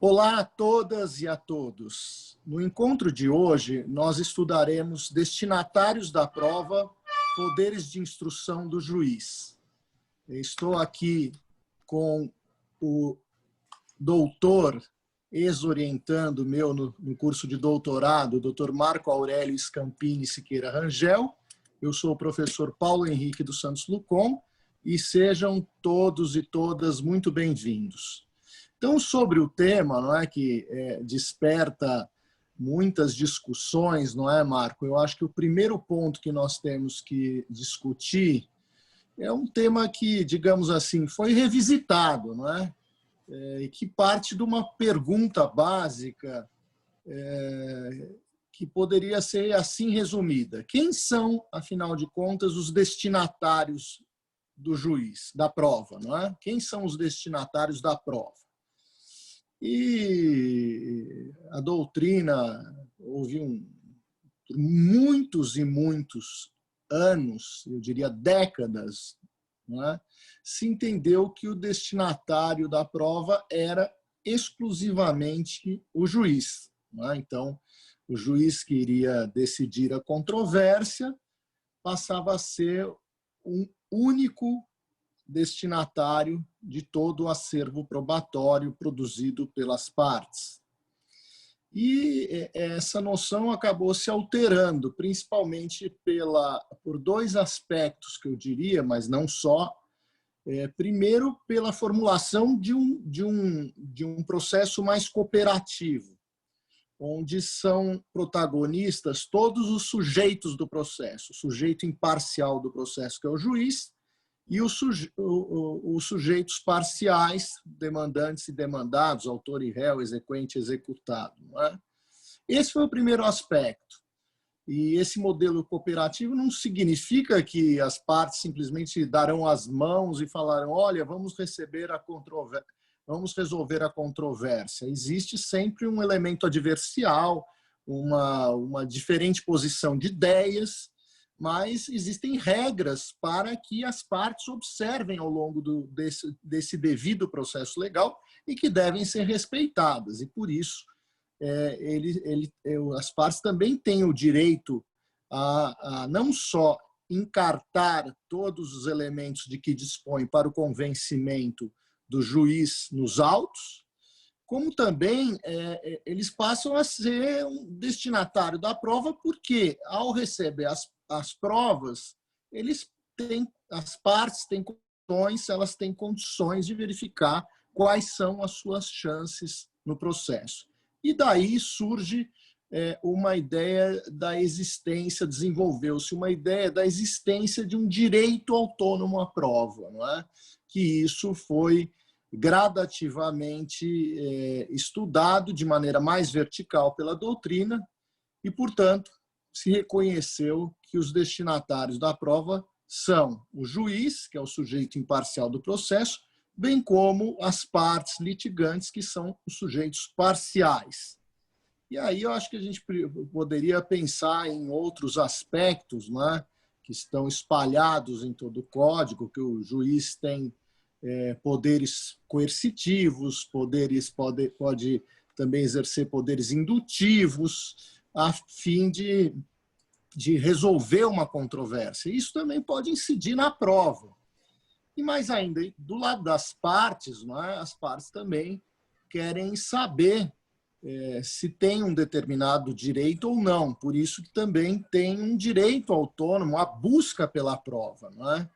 Olá a todas e a todos. No encontro de hoje, nós estudaremos destinatários da prova, poderes de instrução do juiz. Estou aqui com o doutor, ex-orientando meu no curso de doutorado, o doutor Marco Aurélio Scampini Siqueira Rangel. Eu sou o professor Paulo Henrique dos Santos Lucon e sejam todos e todas muito bem-vindos. Então, sobre o tema, não é, que desperta muitas discussões, não é, Marco? Eu acho que o primeiro ponto que nós temos que discutir é um tema que, digamos assim, foi revisitado, não é? E que parte de uma pergunta básica que poderia ser assim resumida. Quem são, afinal de contas, os destinatários do juiz, da prova, não é? Quem são os destinatários da prova? E a doutrina, houve muitos e muitos anos, eu diria décadas, não é? Se entendeu que o destinatário da prova era exclusivamente o juiz. Não é? Então, o juiz que iria decidir a controvérsia passava a ser um único destinatário de todo o acervo probatório produzido pelas partes. E essa noção acabou se alterando, principalmente por dois aspectos que eu diria, mas não só. Primeiro, pela formulação de um processo mais cooperativo, onde são protagonistas todos os sujeitos do processo, o sujeito imparcial do processo, que é o juiz, e os sujeitos parciais, demandantes e demandados, autor e réu, exequente e executado. Não é? Esse foi o primeiro aspecto. E esse modelo cooperativo não significa que as partes simplesmente darão as mãos e falarão: olha, vamos resolver a controvérsia. Existe sempre um elemento adversial, uma diferente posição de ideias, mas existem regras para que as partes observem ao longo desse devido processo legal e que devem ser respeitadas. E, por isso, as partes também têm o direito a não só encartar todos os elementos de que dispõe para o convencimento do juiz nos autos, como também eles passam a ser um destinatário da prova, porque, ao receber as provas, as partes têm condições, elas têm condições de verificar quais são as suas chances no processo. E daí surge uma ideia da existência, desenvolveu-se uma ideia da existência de um direito autônomo à prova, não é? Que isso foi gradativamente estudado de maneira mais vertical pela doutrina e, portanto, se reconheceu que os destinatários da prova são o juiz, que é o sujeito imparcial do processo, bem como as partes litigantes, que são os sujeitos parciais. E aí eu acho que a gente poderia pensar em outros aspectos, né, que estão espalhados em todo o código, que o juiz tem poderes coercitivos, pode também exercer poderes indutivos, a fim de resolver uma controvérsia. Isso também pode incidir na prova. E mais ainda, do lado das partes, não é? As partes também querem saber se tem um determinado direito ou não. Por isso que também tem um direito autônomo à busca pela prova, não é?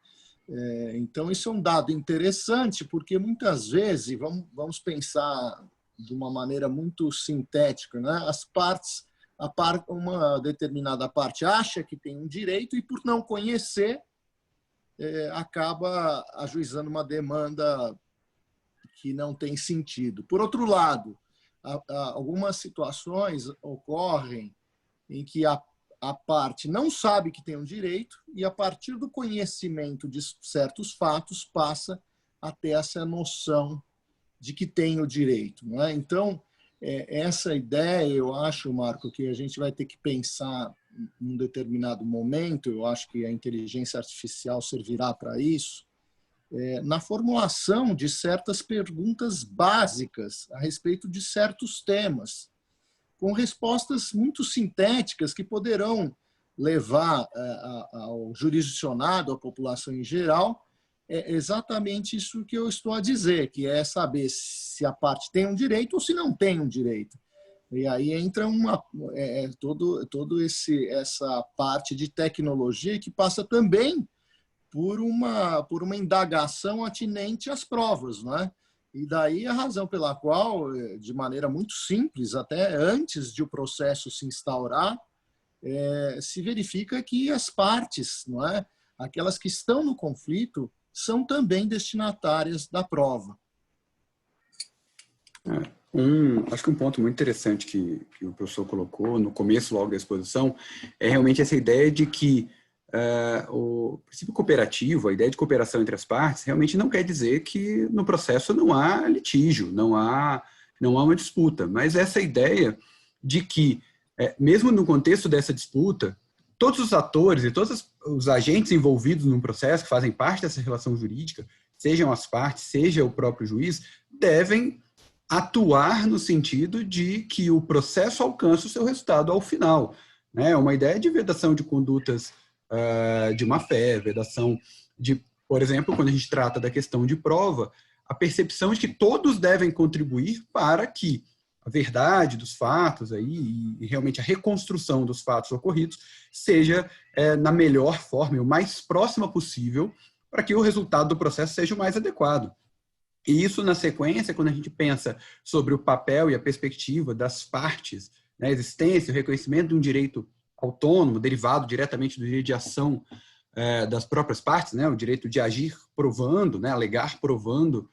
Então, isso é um dado interessante, porque muitas vezes, vamos pensar de uma maneira muito sintética, né? As partes, uma determinada parte acha que tem um direito e, por não conhecer, acaba ajuizando uma demanda que não tem sentido. Por outro lado, algumas situações ocorrem em que a parte não sabe que tem um direito e, a partir do conhecimento de certos fatos, passa a ter essa noção de que tem o direito. Não é? Então, essa ideia, eu acho, Marco, que a gente vai ter que pensar num determinado momento, eu acho que a inteligência artificial servirá para isso, na formulação de certas perguntas básicas a respeito de certos temas, com respostas muito sintéticas que poderão levar ao jurisdicionado, à população em geral, é exatamente isso que eu estou a dizer, que é saber se a parte tem um direito ou se não tem um direito. E aí entra essa parte de tecnologia que passa também por uma indagação atinente às provas, não é? E daí a razão pela qual, de maneira muito simples, até antes de o processo se instaurar, se verifica que as partes, não é? Aquelas que estão no conflito, são também destinatárias da prova. Acho que um ponto muito interessante que o professor colocou no começo logo da exposição é realmente essa ideia de que o princípio cooperativo, a ideia de cooperação entre as partes, realmente não quer dizer que no processo não há litígio, não há uma disputa, mas essa ideia de que, mesmo no contexto dessa disputa, todos os atores e todos os agentes envolvidos no processo, que fazem parte dessa relação jurídica, sejam as partes, seja o próprio juiz, devem atuar no sentido de que o processo alcance o seu resultado ao final. Uma ideia de vedação de condutas de má-fé, vedação de, por exemplo, quando a gente trata da questão de prova, a percepção de que todos devem contribuir para que a verdade dos fatos aí, e realmente a reconstrução dos fatos ocorridos seja na melhor forma, o mais próxima possível, para que o resultado do processo seja o mais adequado. E isso, na sequência, quando a gente pensa sobre o papel e a perspectiva das partes, a existência e o reconhecimento de um direito autônomo, derivado diretamente do direito de ação das próprias partes, o direito de agir provando, alegar provando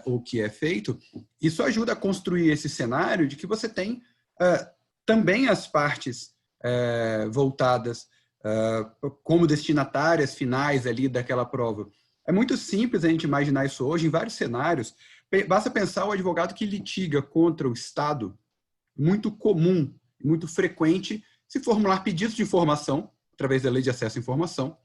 o que é feito, isso ajuda a construir esse cenário de que você tem também as partes voltadas como destinatárias finais ali daquela prova. É muito simples a gente imaginar isso hoje em vários cenários. Basta pensar o advogado que litiga contra o Estado, muito comum, muito frequente, se formular pedidos de informação, através da Lei de Acesso à Informação,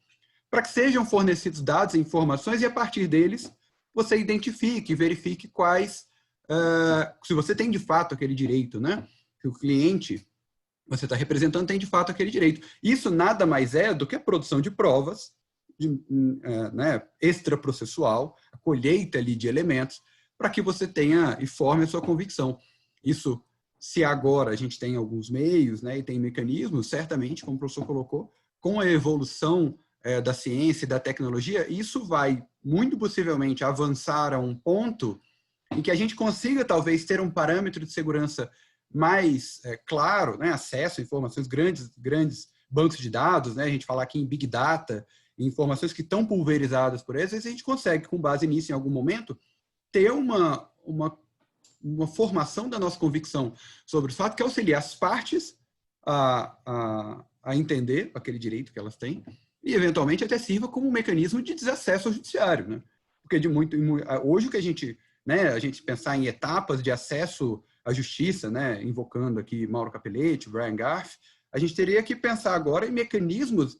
para que sejam fornecidos dados e informações e, a partir deles, você identifique e verifique quais, se você tem de fato aquele direito, que o cliente você está representando tem de fato aquele direito. Isso nada mais é do que a produção de provas, extraprocessual, a colheita ali de elementos, para que você tenha e forme a sua convicção. Isso, se agora a gente tem alguns meios, e tem mecanismos, certamente, como o professor colocou, com a evolução da ciência e da tecnologia, isso vai, muito possivelmente, avançar a um ponto em que a gente consiga, talvez, ter um parâmetro de segurança mais claro, acesso a informações, grandes bancos de dados, a gente fala aqui em Big Data, informações que estão pulverizadas por eles, a gente consegue, com base nisso, em algum momento, ter uma formação da nossa convicção sobre o fato que auxilia as partes a entender aquele direito que elas têm e, eventualmente, até sirva como um mecanismo de desacesso ao judiciário. Porque hoje o que a gente pensar em etapas de acesso à justiça, invocando aqui Mauro Capelletti, Brian Garf, a gente teria que pensar agora em mecanismos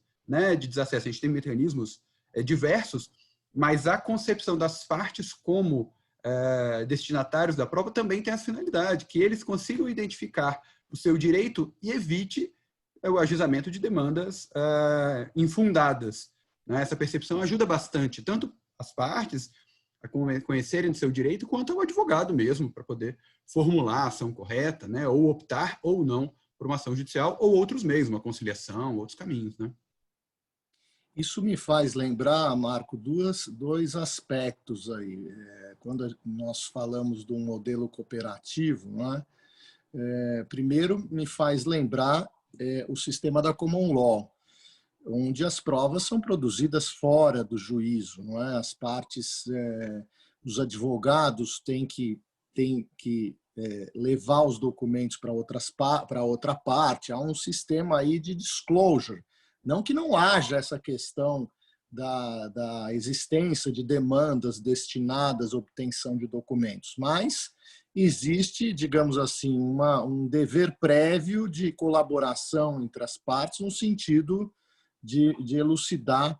de desacesso. A gente tem mecanismos diversos, mas a concepção das partes como destinatários da prova também tem essa finalidade, que eles consigam identificar o seu direito e evite o ajuizamento de demandas infundadas. Essa percepção ajuda bastante, tanto as partes a conhecerem do seu direito, quanto ao advogado mesmo, para poder formular a ação correta, ou optar ou não por uma ação judicial, ou outros meios, uma conciliação, outros caminhos. Isso me faz lembrar, Marco, dois aspectos aí. Quando nós falamos de um modelo cooperativo, primeiro me faz lembrar o sistema da common law, onde as provas são produzidas fora do juízo, As partes, os advogados têm que levar os documentos para outra parte. Há um sistema aí de disclosure. Não que não haja essa questão da existência de demandas destinadas à obtenção de documentos, mas existe, digamos assim, um dever prévio de colaboração entre as partes no sentido de elucidar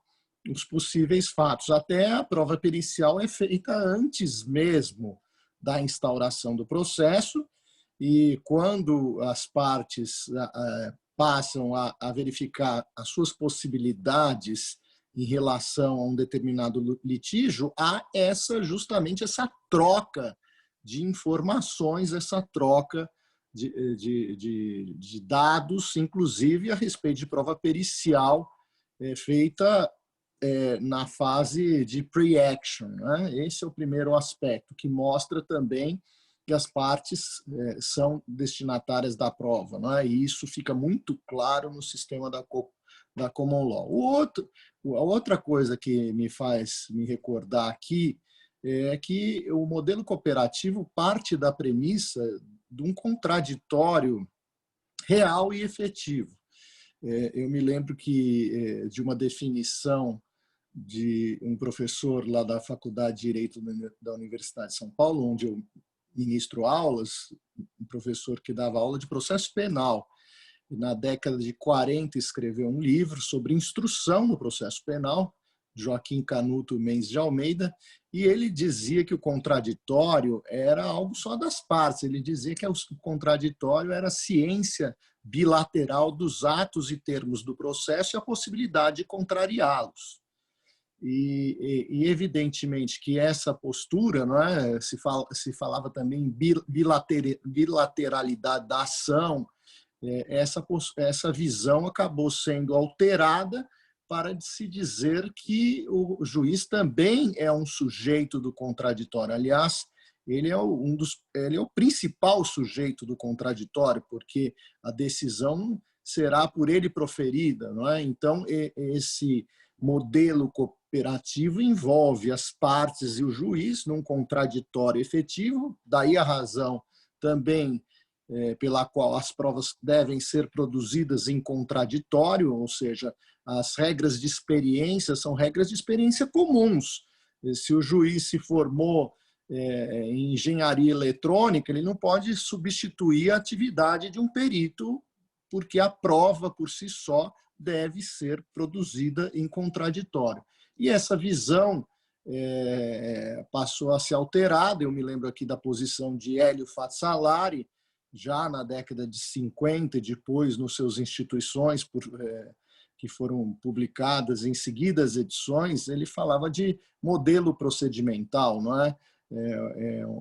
os possíveis fatos. Até a prova pericial é feita antes mesmo da instauração do processo, e quando as partes passam a verificar as suas possibilidades em relação a um determinado litígio, há justamente essa troca de informações, essa troca de dados, inclusive a respeito de prova pericial feita na fase de pre-action, né? Esse é o primeiro aspecto, que mostra também que as partes são destinatárias da prova, né? E isso fica muito claro no sistema da Common Law. A outra coisa que me faz me recordar aqui é que o modelo cooperativo parte da premissa de um contraditório real e efetivo. Eu me lembro de uma definição de um professor lá da Faculdade de Direito da Universidade de São Paulo, onde eu ministro aulas, um professor que dava aula de processo penal. Na década de 40, escreveu um livro sobre instrução no processo penal, Joaquim Canuto Mendes de Almeida, e ele dizia que o contraditório era algo só das partes. Ele dizia que o contraditório era a ciência bilateral dos atos e termos do processo e a possibilidade de contrariá-los. E evidentemente que essa postura, não é? Se falava também bilateralidade da ação, essa visão acabou sendo alterada para se dizer que o juiz também é um sujeito do contraditório. Aliás, ele é o principal sujeito do contraditório, porque a decisão será por ele proferida, não é? Então, esse modelo cooperativo envolve as partes e o juiz num contraditório efetivo, daí a razão também pela qual as provas devem ser produzidas em contraditório, ou seja, as regras de experiência são regras de experiência comuns. Se o juiz se formou em engenharia eletrônica, ele não pode substituir a atividade de um perito, porque a prova por si só deve ser produzida em contraditório. E essa visão passou a ser alterada. Eu me lembro aqui da posição de Hélio Fazzolari, já na década de 50, e depois nos seus instituições, que foram publicadas em seguidas edições, ele falava de modelo procedimental, não é?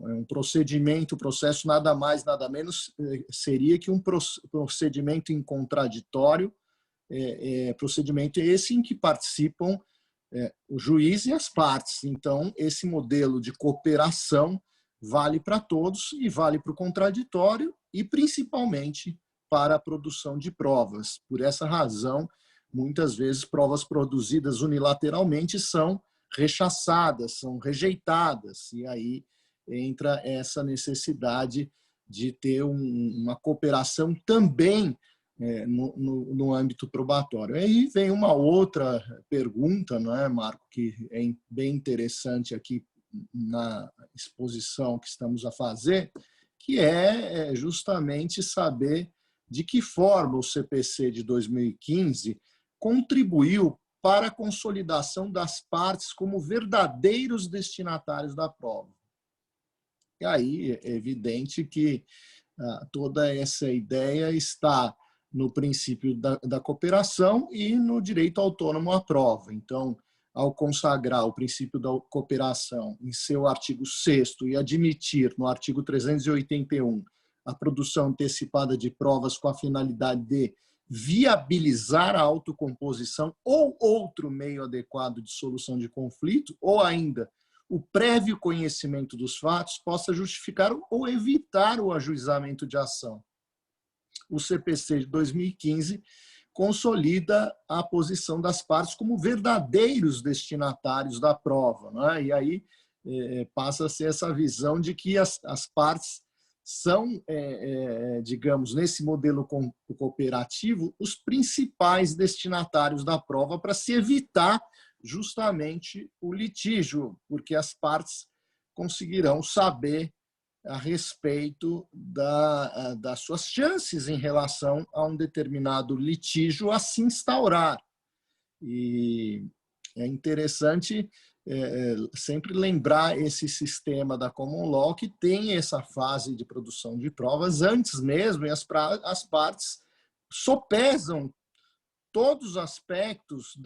Um procedimento, o processo nada mais, nada menos seria que um procedimento em contraditório, procedimento esse em que participam o juiz e as partes. Então, esse modelo de cooperação vale para todos e vale para o contraditório e principalmente para a produção de provas. Por essa razão, muitas vezes provas produzidas unilateralmente são rechaçadas, são rejeitadas, e aí entra essa necessidade de ter uma cooperação também no âmbito probatório. Aí vem uma outra pergunta, não é, Marco, que é bem interessante aqui na exposição que estamos a fazer, que é justamente saber de que forma o CPC de 2015 contribuiu para a consolidação das partes como verdadeiros destinatários da prova. E aí é evidente que toda essa ideia está no princípio da cooperação e no direito autônomo à prova. Então, ao consagrar o princípio da cooperação em seu artigo 6º e admitir no artigo 381 a produção antecipada de provas com a finalidade de viabilizar a autocomposição ou outro meio adequado de solução de conflito, ou ainda o prévio conhecimento dos fatos possa justificar ou evitar o ajuizamento de ação. O CPC de 2015 consolida a posição das partes como verdadeiros destinatários da prova, não é? E aí passa a ser essa visão de que as partes são, digamos, nesse modelo cooperativo, os principais destinatários da prova para se evitar justamente o litígio, porque as partes conseguirão saber a respeito das suas chances em relação a um determinado litígio a se instaurar. E é interessante sempre lembrar esse sistema da Common Law, que tem essa fase de produção de provas antes mesmo, e as partes sopesam todos os aspectos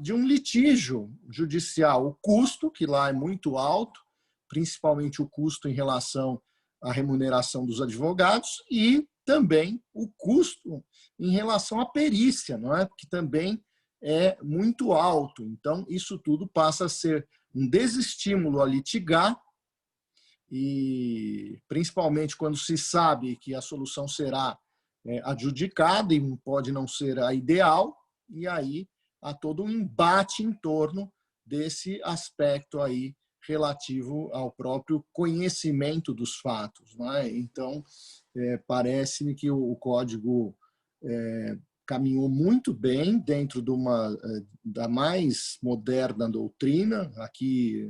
de um litígio judicial. O custo, que lá é muito alto, principalmente o custo em relação à remuneração dos advogados, e também o custo em relação à perícia, não é? Que também é muito alto. Então, isso tudo passa a ser um desestímulo a litigar, e principalmente quando se sabe que a solução será adjudicada e pode não ser a ideal, e aí há todo um embate em torno desse aspecto aí relativo ao próprio conhecimento dos fatos, não é? Então, parece-me que o Código caminhou muito bem dentro da mais moderna doutrina. Aqui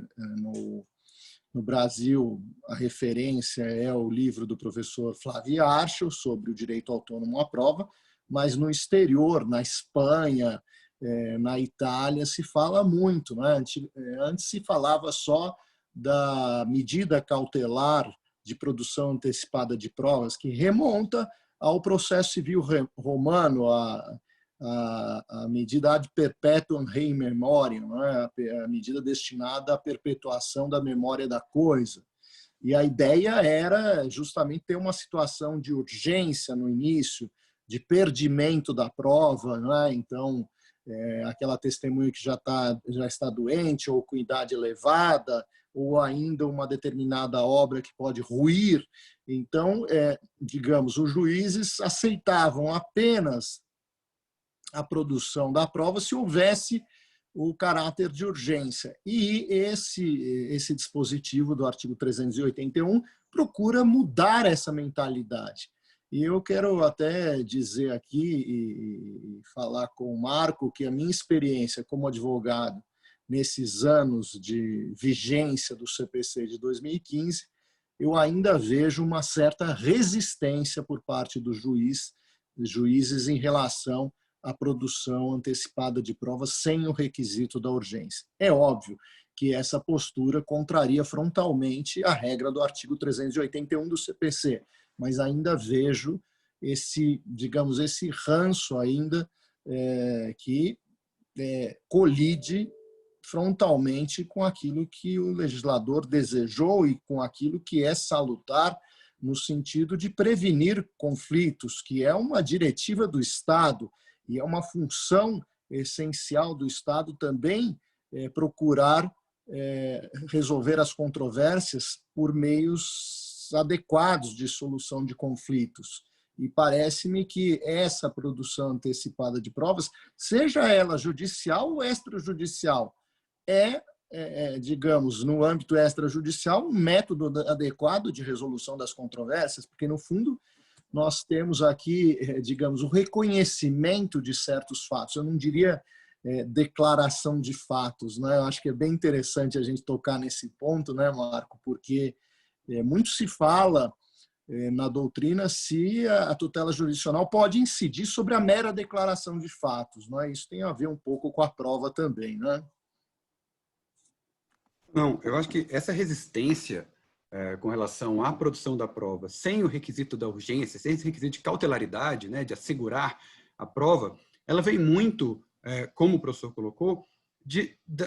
no Brasil, a referência é o livro do professor Flávio Archel sobre o direito autônomo à prova, mas no exterior, na Espanha, na Itália, se fala muito, né? Antes se falava só da medida cautelar de produção antecipada de provas, que remonta ao processo civil romano, a medida ad perpetuam rei memoriam, né? A medida destinada à perpetuação da memória da coisa. E a ideia era justamente ter uma situação de urgência no início, de perdimento da prova, né? Então, aquela testemunha que já está doente ou com idade elevada, ou ainda uma determinada obra que pode ruir. Então, digamos, os juízes aceitavam apenas a produção da prova se houvesse o caráter de urgência. E esse dispositivo do artigo 381 procura mudar essa mentalidade. E eu quero até dizer aqui e falar com o Marco que a minha experiência como advogado nesses anos de vigência do CPC de 2015, eu ainda vejo uma certa resistência por parte dos juízes em relação à produção antecipada de provas sem o requisito da urgência. É óbvio que essa postura contraria frontalmente a regra do artigo 381 do CPC, mas ainda vejo esse ranço ainda que colide frontalmente com aquilo que o legislador desejou e com aquilo que é salutar no sentido de prevenir conflitos, que é uma diretiva do Estado e é uma função essencial do Estado também procurar resolver as controvérsias por meios adequados de solução de conflitos. E parece-me que essa produção antecipada de provas, seja ela judicial ou extrajudicial, digamos, no âmbito extrajudicial, um método adequado de resolução das controvérsias, porque, no fundo, nós temos aqui, digamos, o reconhecimento de certos fatos. Eu não diria declaração de fatos, né? Eu acho que é bem interessante a gente tocar nesse ponto, né, Marco? Porque muito se fala na doutrina se a tutela jurisdicional pode incidir sobre a mera declaração de fatos, não é? Isso tem a ver um pouco com a prova também, né? Não, eu acho que essa resistência com relação à produção da prova, sem o requisito da urgência, sem esse requisito de cautelaridade, né, de assegurar a prova, ela vem muito, como o professor colocou,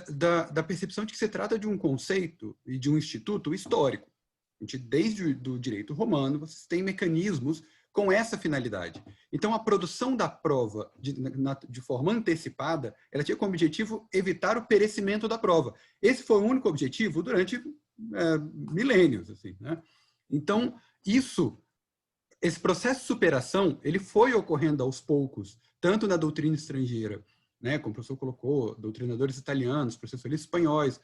da percepção de que se trata de um conceito e de um instituto histórico. Desde o direito romano, vocês têm mecanismos com essa finalidade. Então, a produção da prova de forma antecipada, ela tinha como objetivo evitar o perecimento da prova. Esse foi o único objetivo durante milênios. Assim, né? Então, esse processo de superação, ele foi ocorrendo aos poucos, tanto na doutrina estrangeira, né, como o professor colocou, doutrinadores italianos, processualistas espanhóis,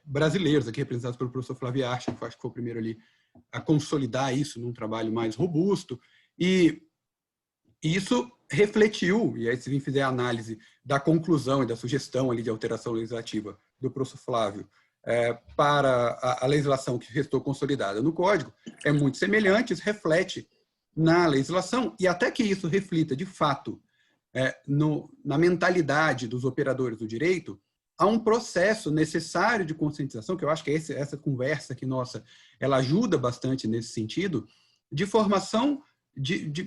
brasileiros, aqui representados pelo professor Flávio Archel, que acho que foi o primeiro ali a consolidar isso num trabalho mais robusto. E isso refletiu, e aí se fizer a análise da conclusão e da sugestão ali de alteração legislativa do professor Flávio para a legislação que restou consolidada no Código, é muito semelhante, isso reflete na legislação, e até que isso reflita, de fato, na mentalidade dos operadores do direito, há um processo necessário de conscientização, que eu acho que essa conversa aqui nossa, ela ajuda bastante nesse sentido, de formação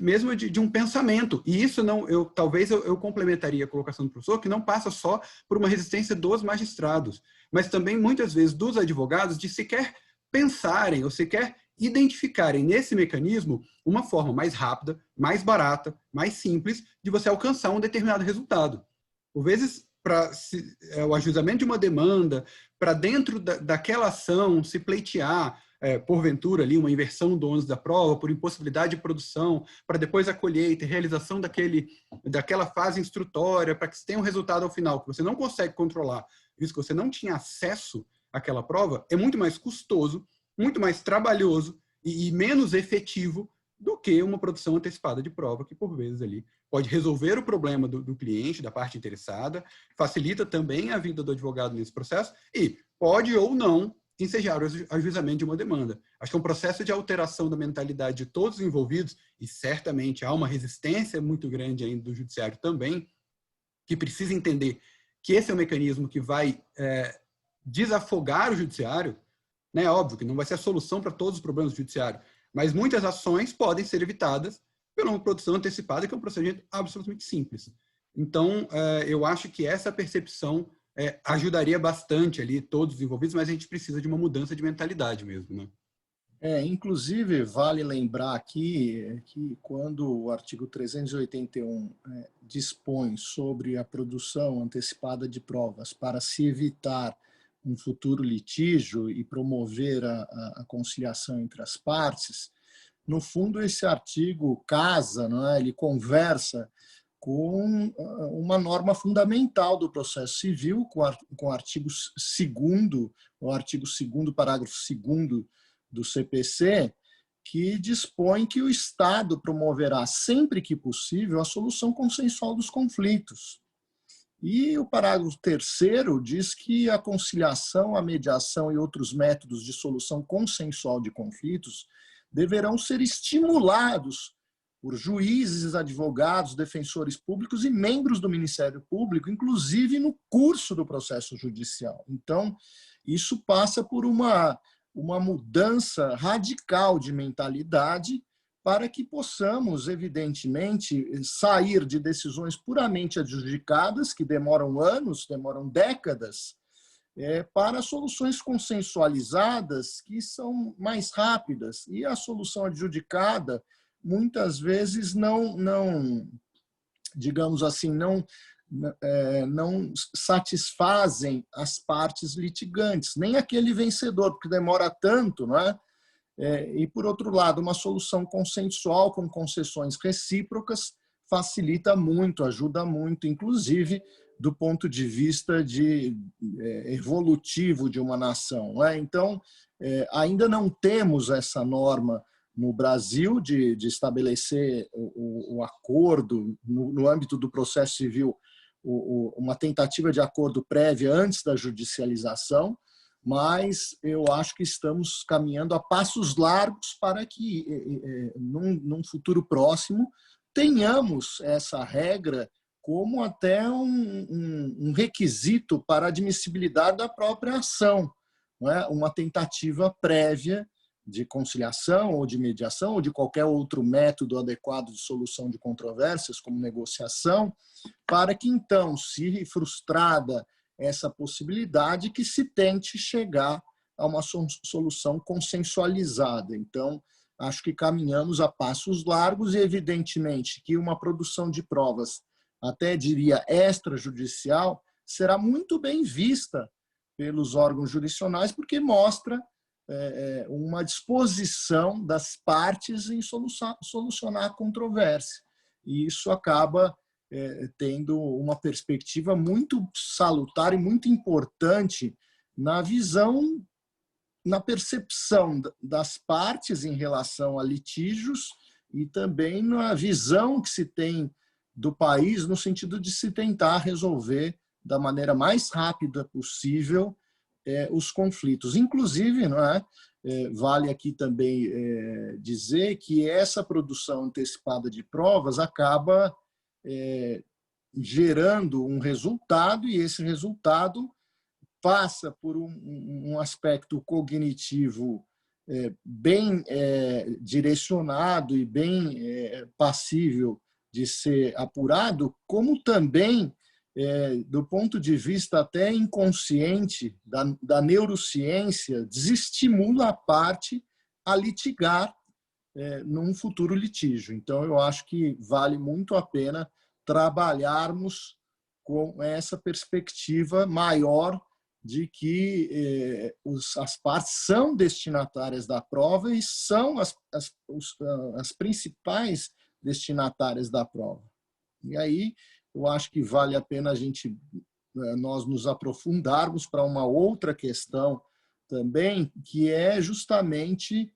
mesmo de um pensamento. E isso não, talvez eu complementaria a colocação do professor, que não passa só por uma resistência dos magistrados, mas também muitas vezes dos advogados de sequer pensarem ou sequer identificarem nesse mecanismo uma forma mais rápida, mais barata, mais simples de você alcançar um determinado resultado. Por vezes, para o ajuizamento de uma demanda, para dentro daquela ação se pleitear, porventura, ali, uma inversão do ônus da prova, por impossibilidade de produção, para depois a colheita e realização daquela fase instrutória, para que se tenha um resultado ao final que você não consegue controlar, visto que você não tinha acesso àquela prova, é muito mais custoso, muito mais trabalhoso e menos efetivo do que uma produção antecipada de prova, que por vezes ali pode resolver o problema do cliente, da parte interessada, facilita também a vida do advogado nesse processo e pode ou não ensejar o ajuizamento de uma demanda. Acho que é um processo de alteração da mentalidade de todos os envolvidos, e certamente há uma resistência muito grande ainda do judiciário também, que precisa entender que esse é um mecanismo que vai desafogar o judiciário, né? Óbvio que não vai ser a solução para todos os problemas do judiciário, mas muitas ações podem ser evitadas pela uma produção antecipada, que é um procedimento absolutamente simples. Então, eu acho que essa percepção ajudaria bastante ali todos os envolvidos, mas a gente precisa de uma mudança de mentalidade mesmo, né? Inclusive, vale lembrar aqui que quando o artigo 381 dispõe sobre a produção antecipada de provas para se evitar um futuro litígio e promover a conciliação entre as partes, no fundo esse artigo casa, não é? Ele conversa com uma norma fundamental do processo civil, com o artigo 2º, o artigo 2º, parágrafo 2º do CPC, que dispõe que o Estado promoverá, sempre que possível, a solução consensual dos conflitos. E o parágrafo 3º diz que a conciliação, a mediação e outros métodos de solução consensual de conflitos deverão ser estimulados por juízes, advogados, defensores públicos e membros do Ministério Público, inclusive no curso do processo judicial. Então, isso passa por uma mudança radical de mentalidade para que possamos, evidentemente, sair de decisões puramente adjudicadas, que demoram anos, demoram décadas, para soluções consensualizadas que são mais rápidas. E a solução adjudicada, muitas vezes, digamos assim, não satisfazem as partes litigantes, nem aquele vencedor, porque demora tanto, não é? E, por outro lado, uma solução consensual com concessões recíprocas facilita muito, ajuda muito, inclusive do ponto de vista evolutivo de uma nação, não é? Então, ainda não temos essa norma no Brasil de estabelecer o acordo no âmbito do processo civil, uma tentativa de acordo prévia antes da judicialização, mas eu acho que estamos caminhando a passos largos para que, num futuro próximo, tenhamos essa regra como até um requisito para a admissibilidade da própria ação, não é? Uma tentativa prévia de conciliação ou de mediação ou de qualquer outro método adequado de solução de controvérsias, como negociação, para que, então, se frustrada essa possibilidade, que se tente chegar a uma solução consensualizada. Então, acho que caminhamos a passos largos e, evidentemente, que uma produção de provas, até diria extrajudicial, será muito bem vista pelos órgãos jurisdicionais, porque mostra uma disposição das partes em solucionar a controvérsia. E isso acaba tendo uma perspectiva muito salutar e muito importante na visão, na percepção das partes em relação a litígios e também na visão que se tem do país no sentido de se tentar resolver da maneira mais rápida possível os conflitos. Inclusive, não é? Vale aqui também dizer que essa produção antecipada de provas acaba gerando um resultado, e esse resultado passa por um aspecto cognitivo bem direcionado e bem passível de ser apurado, como também, do ponto de vista até inconsciente da neurociência, desestimula a parte a litigar num futuro litígio. Então, eu acho que vale muito a pena trabalharmos com essa perspectiva maior de que as partes são destinatárias da prova e são as principais destinatárias da prova. E aí eu acho que vale a pena nós nos aprofundarmos para uma outra questão também, que é justamente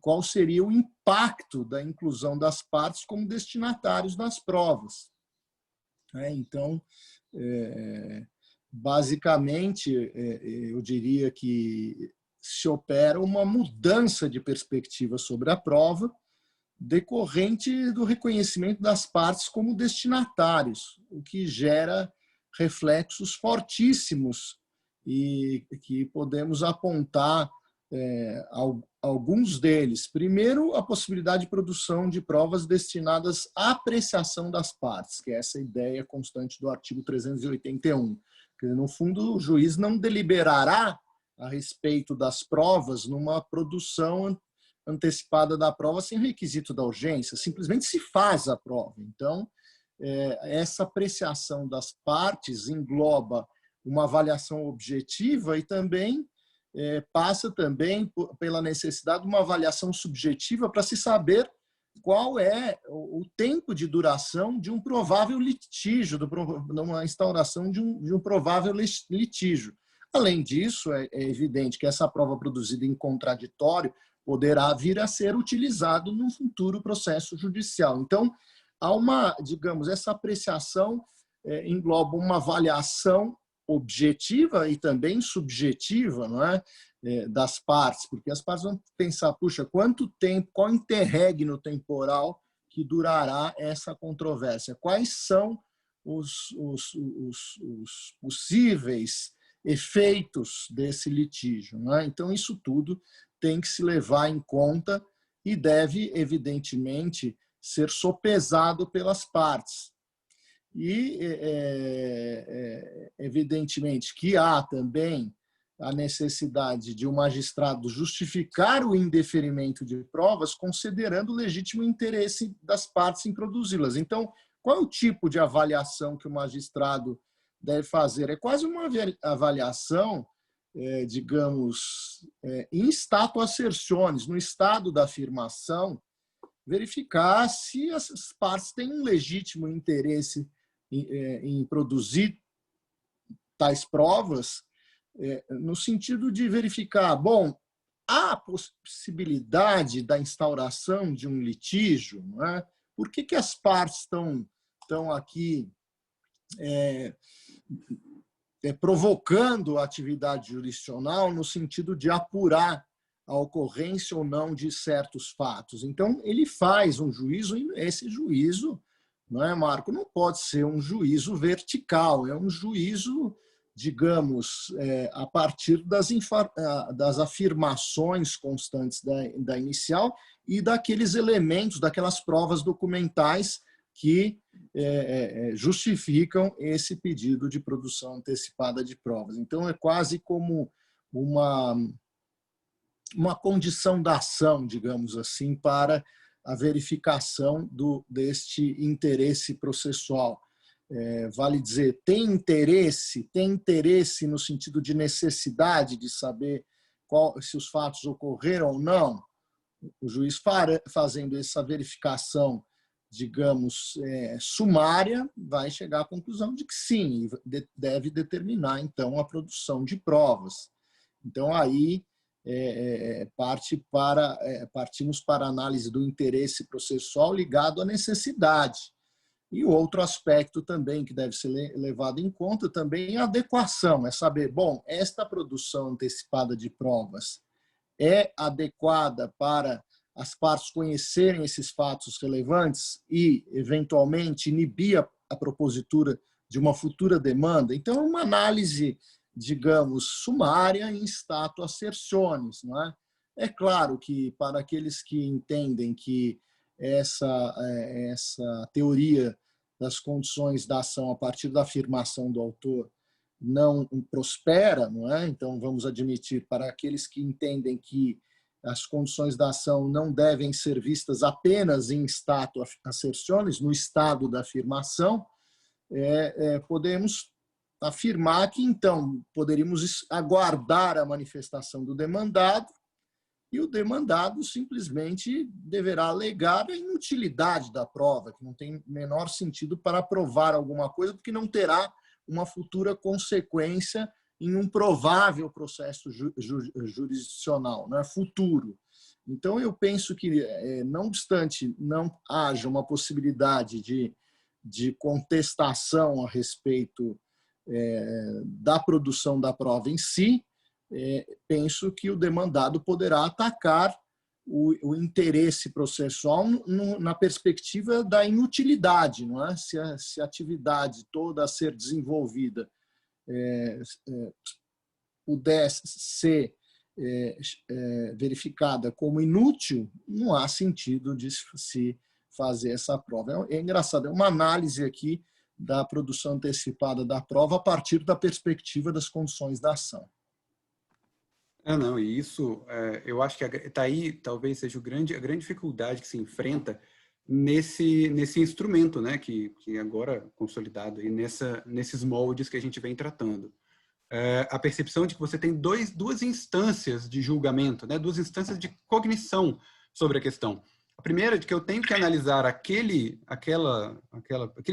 qual seria o impacto da inclusão das partes como destinatários das provas. Então, basicamente, eu diria que se opera uma mudança de perspectiva sobre a prova decorrente do reconhecimento das partes como destinatários, o que gera reflexos fortíssimos e que podemos apontar alguns deles. Primeiro, a possibilidade de produção de provas destinadas à apreciação das partes, que é essa ideia constante do artigo 381. Que, no fundo, o juiz não deliberará a respeito das provas numa produção antecipada da prova sem requisito da urgência, simplesmente se faz a prova. Então, essa apreciação das partes engloba uma avaliação objetiva e também passa também pela necessidade de uma avaliação subjetiva para se saber qual é o tempo de duração de um provável litígio, de uma instauração de um provável litígio. Além disso, é evidente que essa prova produzida em contraditório poderá vir a ser utilizado num futuro processo judicial. Então, há digamos, essa apreciação engloba uma avaliação objetiva e também subjetiva, não é? Das partes, porque as partes vão pensar, puxa, quanto tempo, qual interregno temporal que durará essa controvérsia? Quais são os possíveis efeitos desse litígio? Não é? Então, isso tudo tem que se levar em conta e deve, evidentemente, ser sopesado pelas partes. E, evidentemente, que há também a necessidade de um magistrado justificar o indeferimento de provas, considerando o legítimo interesse das partes em produzi-las. Então, qual é o tipo de avaliação que o magistrado deve fazer? É quase uma avaliação, digamos, in statu assertionis, no estado da afirmação, verificar se as partes têm um legítimo interesse em produzir tais provas, no sentido de verificar, bom, há possibilidade da instauração de um litígio, não é? Por que as partes estão aqui provocando a atividade jurisdicional no sentido de apurar a ocorrência ou não de certos fatos? Então, ele faz um juízo, e esse juízo, não é, Marco? Não pode ser um juízo vertical, é um juízo, digamos, a partir das afirmações constantes da inicial e daqueles elementos, daquelas provas documentais que justificam esse pedido de produção antecipada de provas. Então, é quase como uma condição da ação, digamos assim, para a verificação deste interesse processual. Vale dizer, tem interesse no sentido de necessidade de saber se os fatos ocorreram ou não. O juiz fazendo essa verificação, digamos, sumária, vai chegar à conclusão de que sim, deve determinar, então, a produção de provas. Então, aí partimos para a análise do interesse processual ligado à necessidade. E o outro aspecto também que deve ser levado em conta também é a adequação, é saber, bom, esta produção antecipada de provas é adequada para as partes conhecerem esses fatos relevantes e, eventualmente, inibir a propositura de uma futura demanda. Então, é uma análise, digamos, sumária em stato assertionis, não é? É claro que, para aqueles que entendem que essa teoria das condições da ação a partir da afirmação do autor não prospera, não é? Então, vamos admitir, para aqueles que entendem que as condições da ação não devem ser vistas apenas em stato assertionis, no estado da afirmação, podemos afirmar que, então, poderíamos aguardar a manifestação do demandado e o demandado simplesmente deverá alegar a inutilidade da prova, que não tem menor sentido para provar alguma coisa, porque não terá uma futura consequência em um provável processo jurisdicional, né, futuro. Então, eu penso que, não obstante não haja uma possibilidade de contestação a respeito da produção da prova em si, penso que o demandado poderá atacar o interesse processual na perspectiva da inutilidade, não é? Se a atividade toda a ser desenvolvida pudesse ser verificada como inútil, não há sentido de se fazer essa prova. É engraçado, é uma análise aqui da produção antecipada da prova a partir da perspectiva das condições da ação. Não, e isso, eu acho que está aí, talvez seja a grande dificuldade que se enfrenta nesse instrumento, né, que agora consolidado aí nesses moldes que a gente vem tratando. A percepção de que você tem duas instâncias de julgamento, né, duas instâncias de cognição sobre a questão. A primeira é de que eu tenho que analisar aquele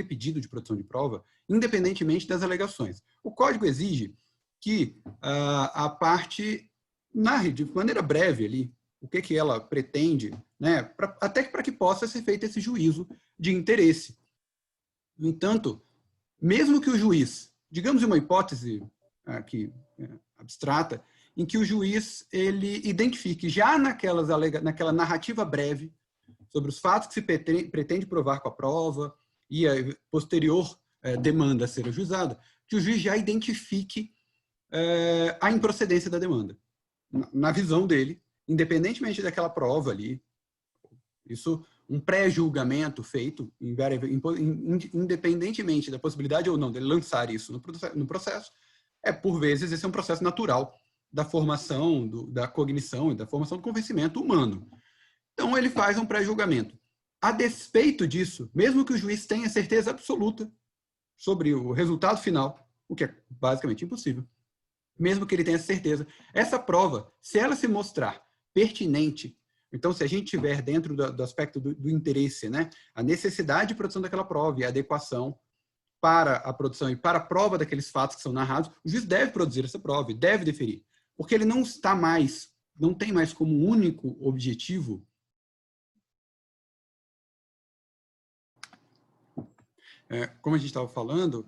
pedido de produção de prova, independentemente das alegações. O código exige que a parte narre de maneira breve ali o que ela pretende, né, até para que possa ser feito esse juízo de interesse. No entanto, mesmo que o juiz, digamos uma hipótese aqui abstrata, em que o juiz ele identifique já naquela narrativa breve sobre os fatos que se pretende provar com a prova e a posterior demanda a ser ajuizada, que o juiz já identifique a improcedência da demanda, na visão dele, independentemente daquela prova ali. Isso, um pré-julgamento feito, independentemente da possibilidade ou não dele lançar isso no processo, por vezes, esse é um processo natural da formação, da cognição e da formação do convencimento humano. Então, ele faz um pré-julgamento. A despeito disso, mesmo que o juiz tenha certeza absoluta sobre o resultado final, o que é basicamente impossível, mesmo que ele tenha certeza, essa prova, se ela se mostrar pertinente, então, se a gente tiver dentro do aspecto do interesse, né, a necessidade de produção daquela prova e a adequação para a produção e para a prova daqueles fatos que são narrados, o juiz deve produzir essa prova e deve deferir, porque ele não tem mais como único objetivo como a gente estava falando.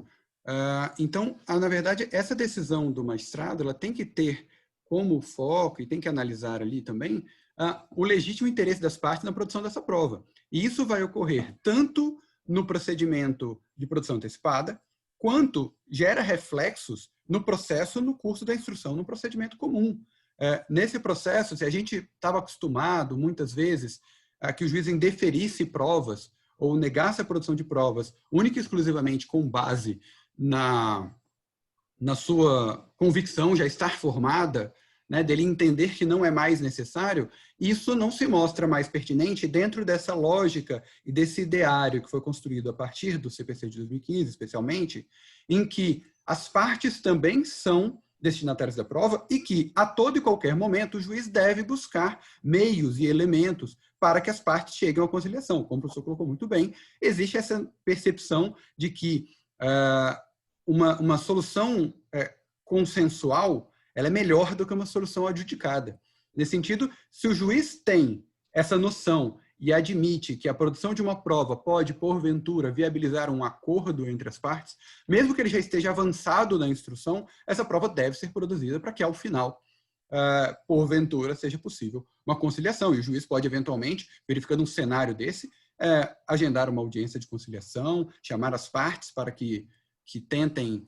Então, na verdade, essa decisão do magistrado ela tem que ter como foco e tem que analisar ali também o legítimo interesse das partes na produção dessa prova. E isso vai ocorrer tanto no procedimento de produção antecipada, quanto gera reflexos no processo, no curso da instrução, no procedimento comum. Nesse processo, se a gente estava acostumado, muitas vezes, a que o juiz indeferisse provas ou negasse a produção de provas única e exclusivamente com base na sua convicção já estar formada, né, dele entender que não é mais necessário, isso não se mostra mais pertinente dentro dessa lógica e desse ideário que foi construído a partir do CPC de 2015, especialmente, em que as partes também são destinatárias da prova e que, a todo e qualquer momento, o juiz deve buscar meios e elementos para que as partes cheguem à conciliação. Como o professor colocou muito bem, existe essa percepção de que uma solução consensual ela é melhor do que uma solução adjudicada. Nesse sentido, se o juiz tem essa noção e admite que a produção de uma prova pode, porventura, viabilizar um acordo entre as partes, mesmo que ele já esteja avançado na instrução, essa prova deve ser produzida para que, ao final, porventura, seja possível uma conciliação. E o juiz pode, eventualmente, verificando um cenário desse, agendar uma audiência de conciliação, chamar as partes para que que tentem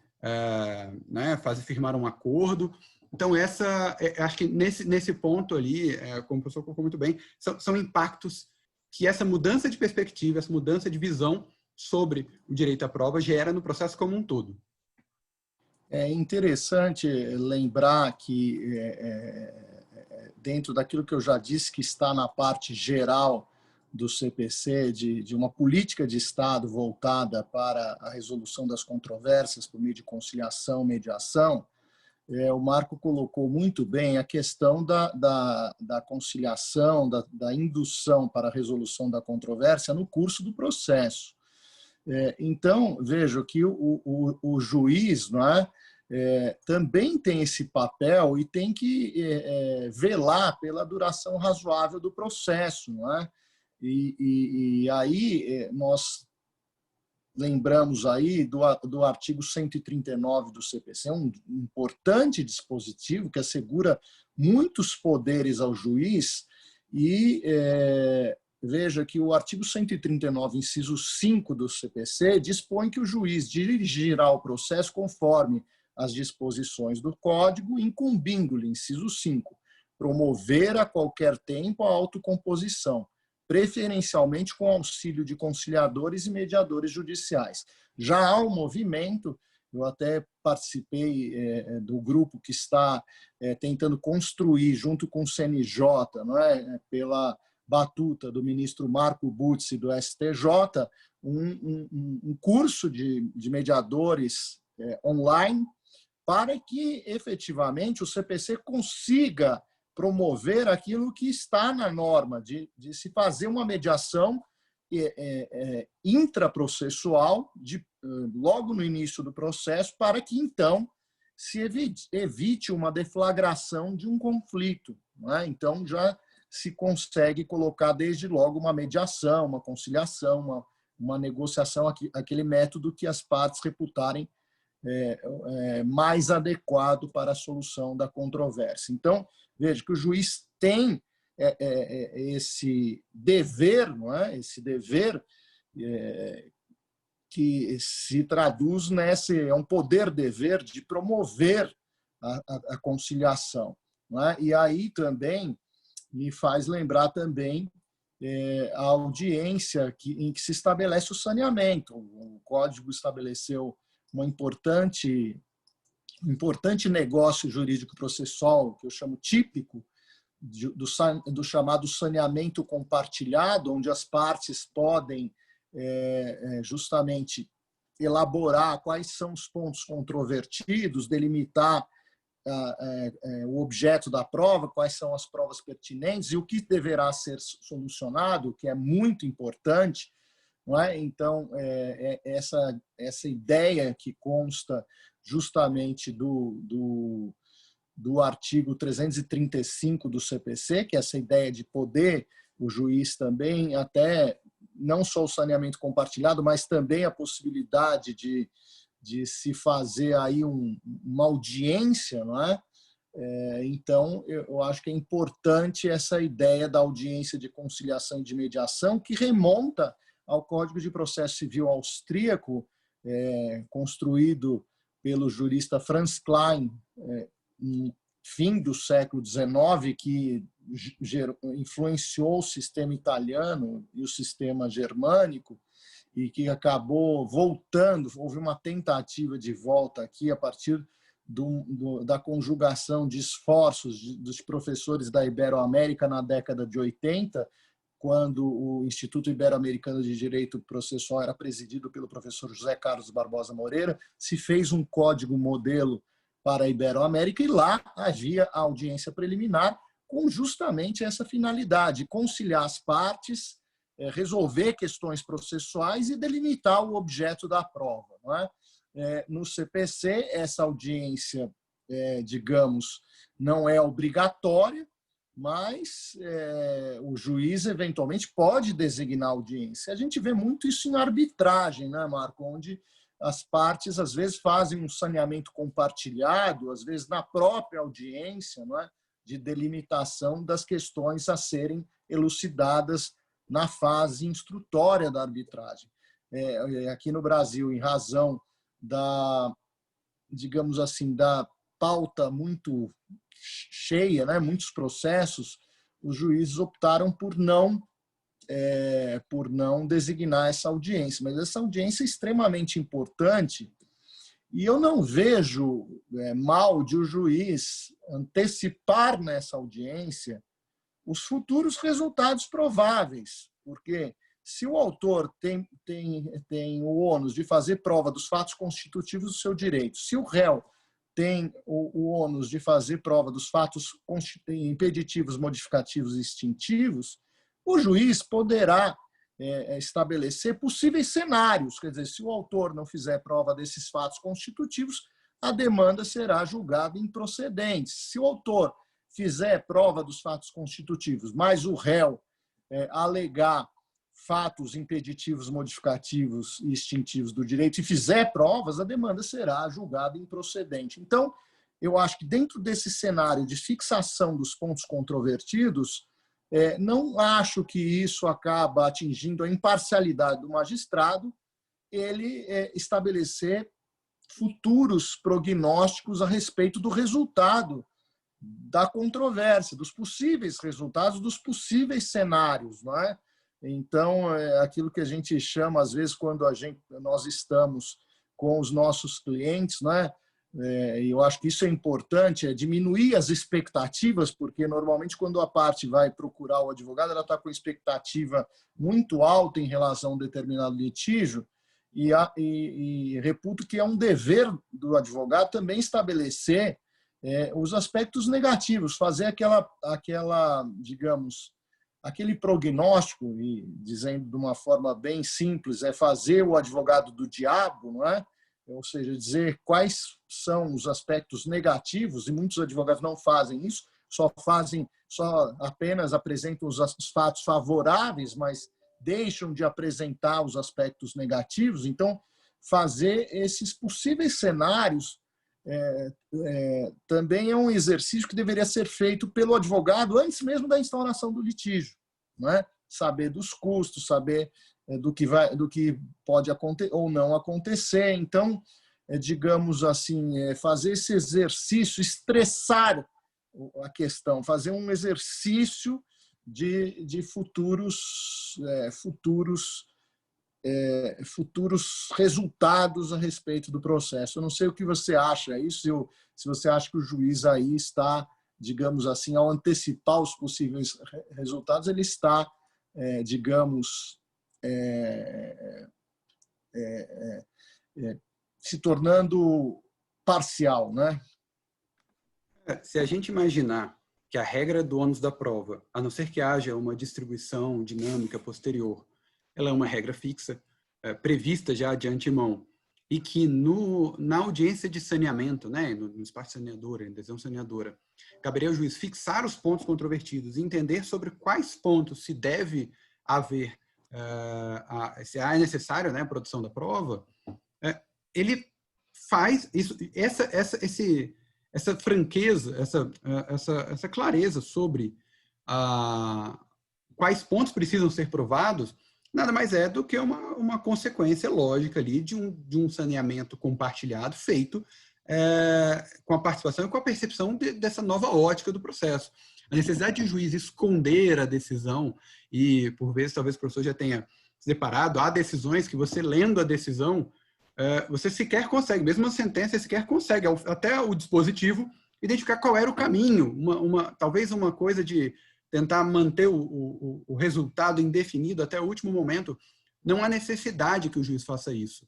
né, firmar um acordo. Então, acho que nesse ponto ali, como o professor colocou muito bem, são impactos que essa mudança de perspectiva, essa mudança de visão sobre o direito à prova gera no processo como um todo. É interessante lembrar que, dentro daquilo que eu já disse, que está na parte geral do CPC, de uma política de Estado voltada para a resolução das controvérsias por meio de conciliação, mediação, o Marco colocou muito bem a questão da conciliação, da indução para a resolução da controvérsia no curso do processo. Então, vejo que o juiz, não é, também tem esse papel e tem que velar pela duração razoável do processo, não é? E aí nós lembramos aí do artigo 139 do CPC, um importante dispositivo que assegura muitos poderes ao juiz e veja que o artigo 139, inciso 5 do CPC, dispõe que o juiz dirigirá o processo conforme as disposições do Código, incumbindo-lhe, inciso 5, promover a qualquer tempo a autocomposição, preferencialmente com auxílio de conciliadores e mediadores judiciais. Já há um movimento, eu até participei do grupo que está tentando construir, junto com o CNJ, não é, pela batuta do ministro Marco Butzi, do STJ, um curso de mediadores online para que, efetivamente, o CPC consiga promover aquilo que está na norma, de se fazer uma mediação intraprocessual logo no início do processo, para que, então, se evite uma deflagração de um conflito. Não é? Então, já se consegue colocar desde logo uma mediação, uma conciliação, uma negociação, aquele método que as partes reputarem mais adequado para a solução da controvérsia. Então, veja que o juiz tem esse dever, não é? Esse dever que se traduz um poder-dever de promover a conciliação. Não é? E aí também me faz lembrar também a audiência em que se estabelece o saneamento. O Código estabeleceu um importante negócio jurídico processual, que eu chamo típico, do chamado saneamento compartilhado, onde as partes podem justamente elaborar quais são os pontos controvertidos, delimitar o objeto da prova, quais são as provas pertinentes e o que deverá ser solucionado, que é muito importante. Não é? Então, essa ideia que consta justamente do artigo 335 do CPC, que é essa ideia de poder, o juiz também, até não só o saneamento compartilhado, mas também a possibilidade de se fazer aí uma audiência, não é? Então, eu acho que é importante essa ideia da audiência de conciliação e de mediação, que remonta ao Código de Processo Civil austríaco, construído pelo jurista Franz Klein, no fim do século XIX, que influenciou o sistema italiano e o sistema germânico, e que acabou voltando, houve uma tentativa de volta aqui a partir da conjugação de esforços dos professores da Iberoamérica na década de 80, quando o Instituto Ibero-Americano de Direito Processual era presidido pelo professor José Carlos Barbosa Moreira, se fez um código modelo para a Iberoamérica e lá havia a audiência preliminar com justamente essa finalidade, conciliar as partes, resolver questões processuais e delimitar o objeto da prova. Não é? No CPC, essa audiência, digamos, não é obrigatória, mas o juiz eventualmente pode designar audiência. A gente vê muito isso em arbitragem, né, Marco? Onde as partes às vezes fazem um saneamento compartilhado, às vezes na própria audiência, não é? De delimitação das questões a serem elucidadas na fase instrutória da arbitragem. Aqui no Brasil, em razão digamos assim, da pauta muito cheia, né, muitos processos, os juízes optaram por não designar essa audiência. Mas essa audiência é extremamente importante e eu não vejo mal de o juiz antecipar nessa audiência os futuros resultados prováveis, porque se o autor tem o ônus de fazer prova dos fatos constitutivos do seu direito, se o réu tem o ônus de fazer prova dos fatos impeditivos, modificativos e extintivos, o juiz poderá estabelecer possíveis cenários. Quer dizer, se o autor não fizer prova desses fatos constitutivos, a demanda será julgada improcedente. Se o autor fizer prova dos fatos constitutivos, mas o réu alegar fatos impeditivos, modificativos e extintivos do direito e fizer provas, a demanda será julgada improcedente. Então, eu acho que dentro desse cenário de fixação dos pontos controvertidos, não acho que isso acaba atingindo a imparcialidade do magistrado, ele estabelecer futuros prognósticos a respeito do resultado da controvérsia, dos possíveis resultados, dos possíveis cenários, não é? Então, é aquilo que a gente chama, às vezes, quando nós estamos com os nossos clientes, né? E eu acho que isso é importante, é diminuir as expectativas, porque normalmente quando a parte vai procurar o advogado, ela está com expectativa muito alta em relação a um determinado litígio, e reputo que é um dever do advogado também estabelecer os aspectos negativos, fazer aquela, digamos, aquele prognóstico, e dizendo de uma forma bem simples, é fazer o advogado do diabo, não é? Ou seja, dizer quais são os aspectos negativos, e muitos advogados não fazem isso, só apenas apresentam os fatos favoráveis, mas deixam de apresentar os aspectos negativos. Então, fazer esses possíveis cenários também é um exercício que deveria ser feito pelo advogado antes mesmo da instauração do litígio, não é? Saber dos custos, saber do que pode acontecer ou não acontecer. Então, digamos assim, fazer esse exercício, estressar a questão, fazer um exercício de futuros resultados a respeito do processo. Eu não sei o que você acha isso, se você acha que o juiz aí está, digamos assim, ao antecipar os possíveis resultados, ele está, digamos, se tornando parcial, né? Se a gente imaginar que a regra do ônus da prova, a não ser que haja uma distribuição dinâmica posterior, ela é uma regra fixa, prevista já de antemão, e que na audiência de saneamento, né, no espaço saneadora, em decisão saneadora, caberia ao juiz fixar os pontos controvertidos e entender sobre quais pontos se deve haver, se é necessário, né, a produção da prova, ele faz isso, essa franqueza, essa clareza sobre quais pontos precisam ser provados, nada mais é do que uma consequência lógica ali de um saneamento compartilhado feito com a participação e com a percepção dessa nova ótica do processo. A necessidade de o juiz esconder a decisão, e por vezes talvez o professor já tenha se deparado, há decisões que você lendo a decisão, você sequer consegue, mesmo uma sentença, sequer consegue, até o dispositivo, identificar qual era o caminho, talvez uma coisa de tentar manter o resultado indefinido até o último momento. Não há necessidade que o juiz faça isso.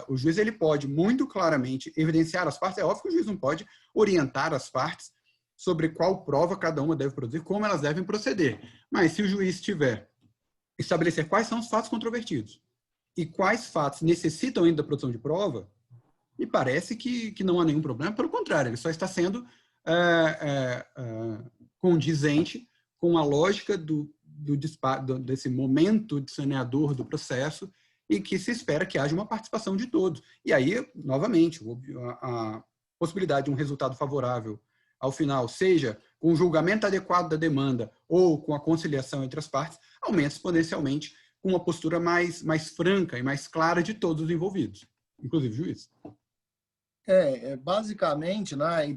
O juiz ele pode muito claramente evidenciar as partes. É óbvio que o juiz não pode orientar as partes sobre qual prova cada uma deve produzir, como elas devem proceder. Mas se o juiz tiver estabelecer quais são os fatos controvertidos e quais fatos necessitam ainda da produção de prova, me parece que não há nenhum problema. Pelo contrário, ele só está sendo condizente com a lógica desse momento de saneador do processo e que se espera que haja uma participação de todos. E aí, novamente, a possibilidade de um resultado favorável ao final, seja com o julgamento adequado da demanda ou com a conciliação entre as partes, aumenta exponencialmente com uma postura mais franca e mais clara de todos os envolvidos. inclusive juiz. Basicamente, né,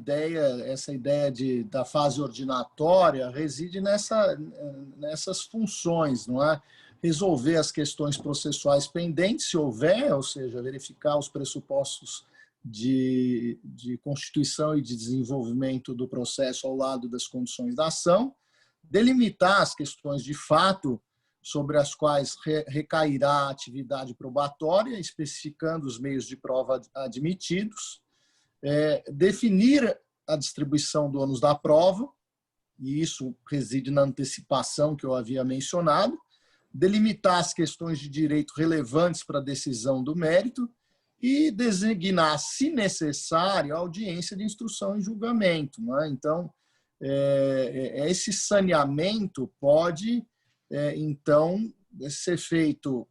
essa ideia da fase ordinatória reside nessas funções, não é? Resolver as questões processuais pendentes, se houver, ou seja, verificar os pressupostos de constituição e de desenvolvimento do processo ao lado das condições da ação, delimitar as questões de fato sobre as quais recairá a atividade probatória, especificando os meios de prova admitidos, definir a distribuição do ônus da prova, e isso reside na antecipação que eu havia mencionado, delimitar as questões de direito relevantes para a decisão do mérito e designar, se necessário, a audiência de instrução e julgamento, né? Então, esse saneamento pode, então, ser feito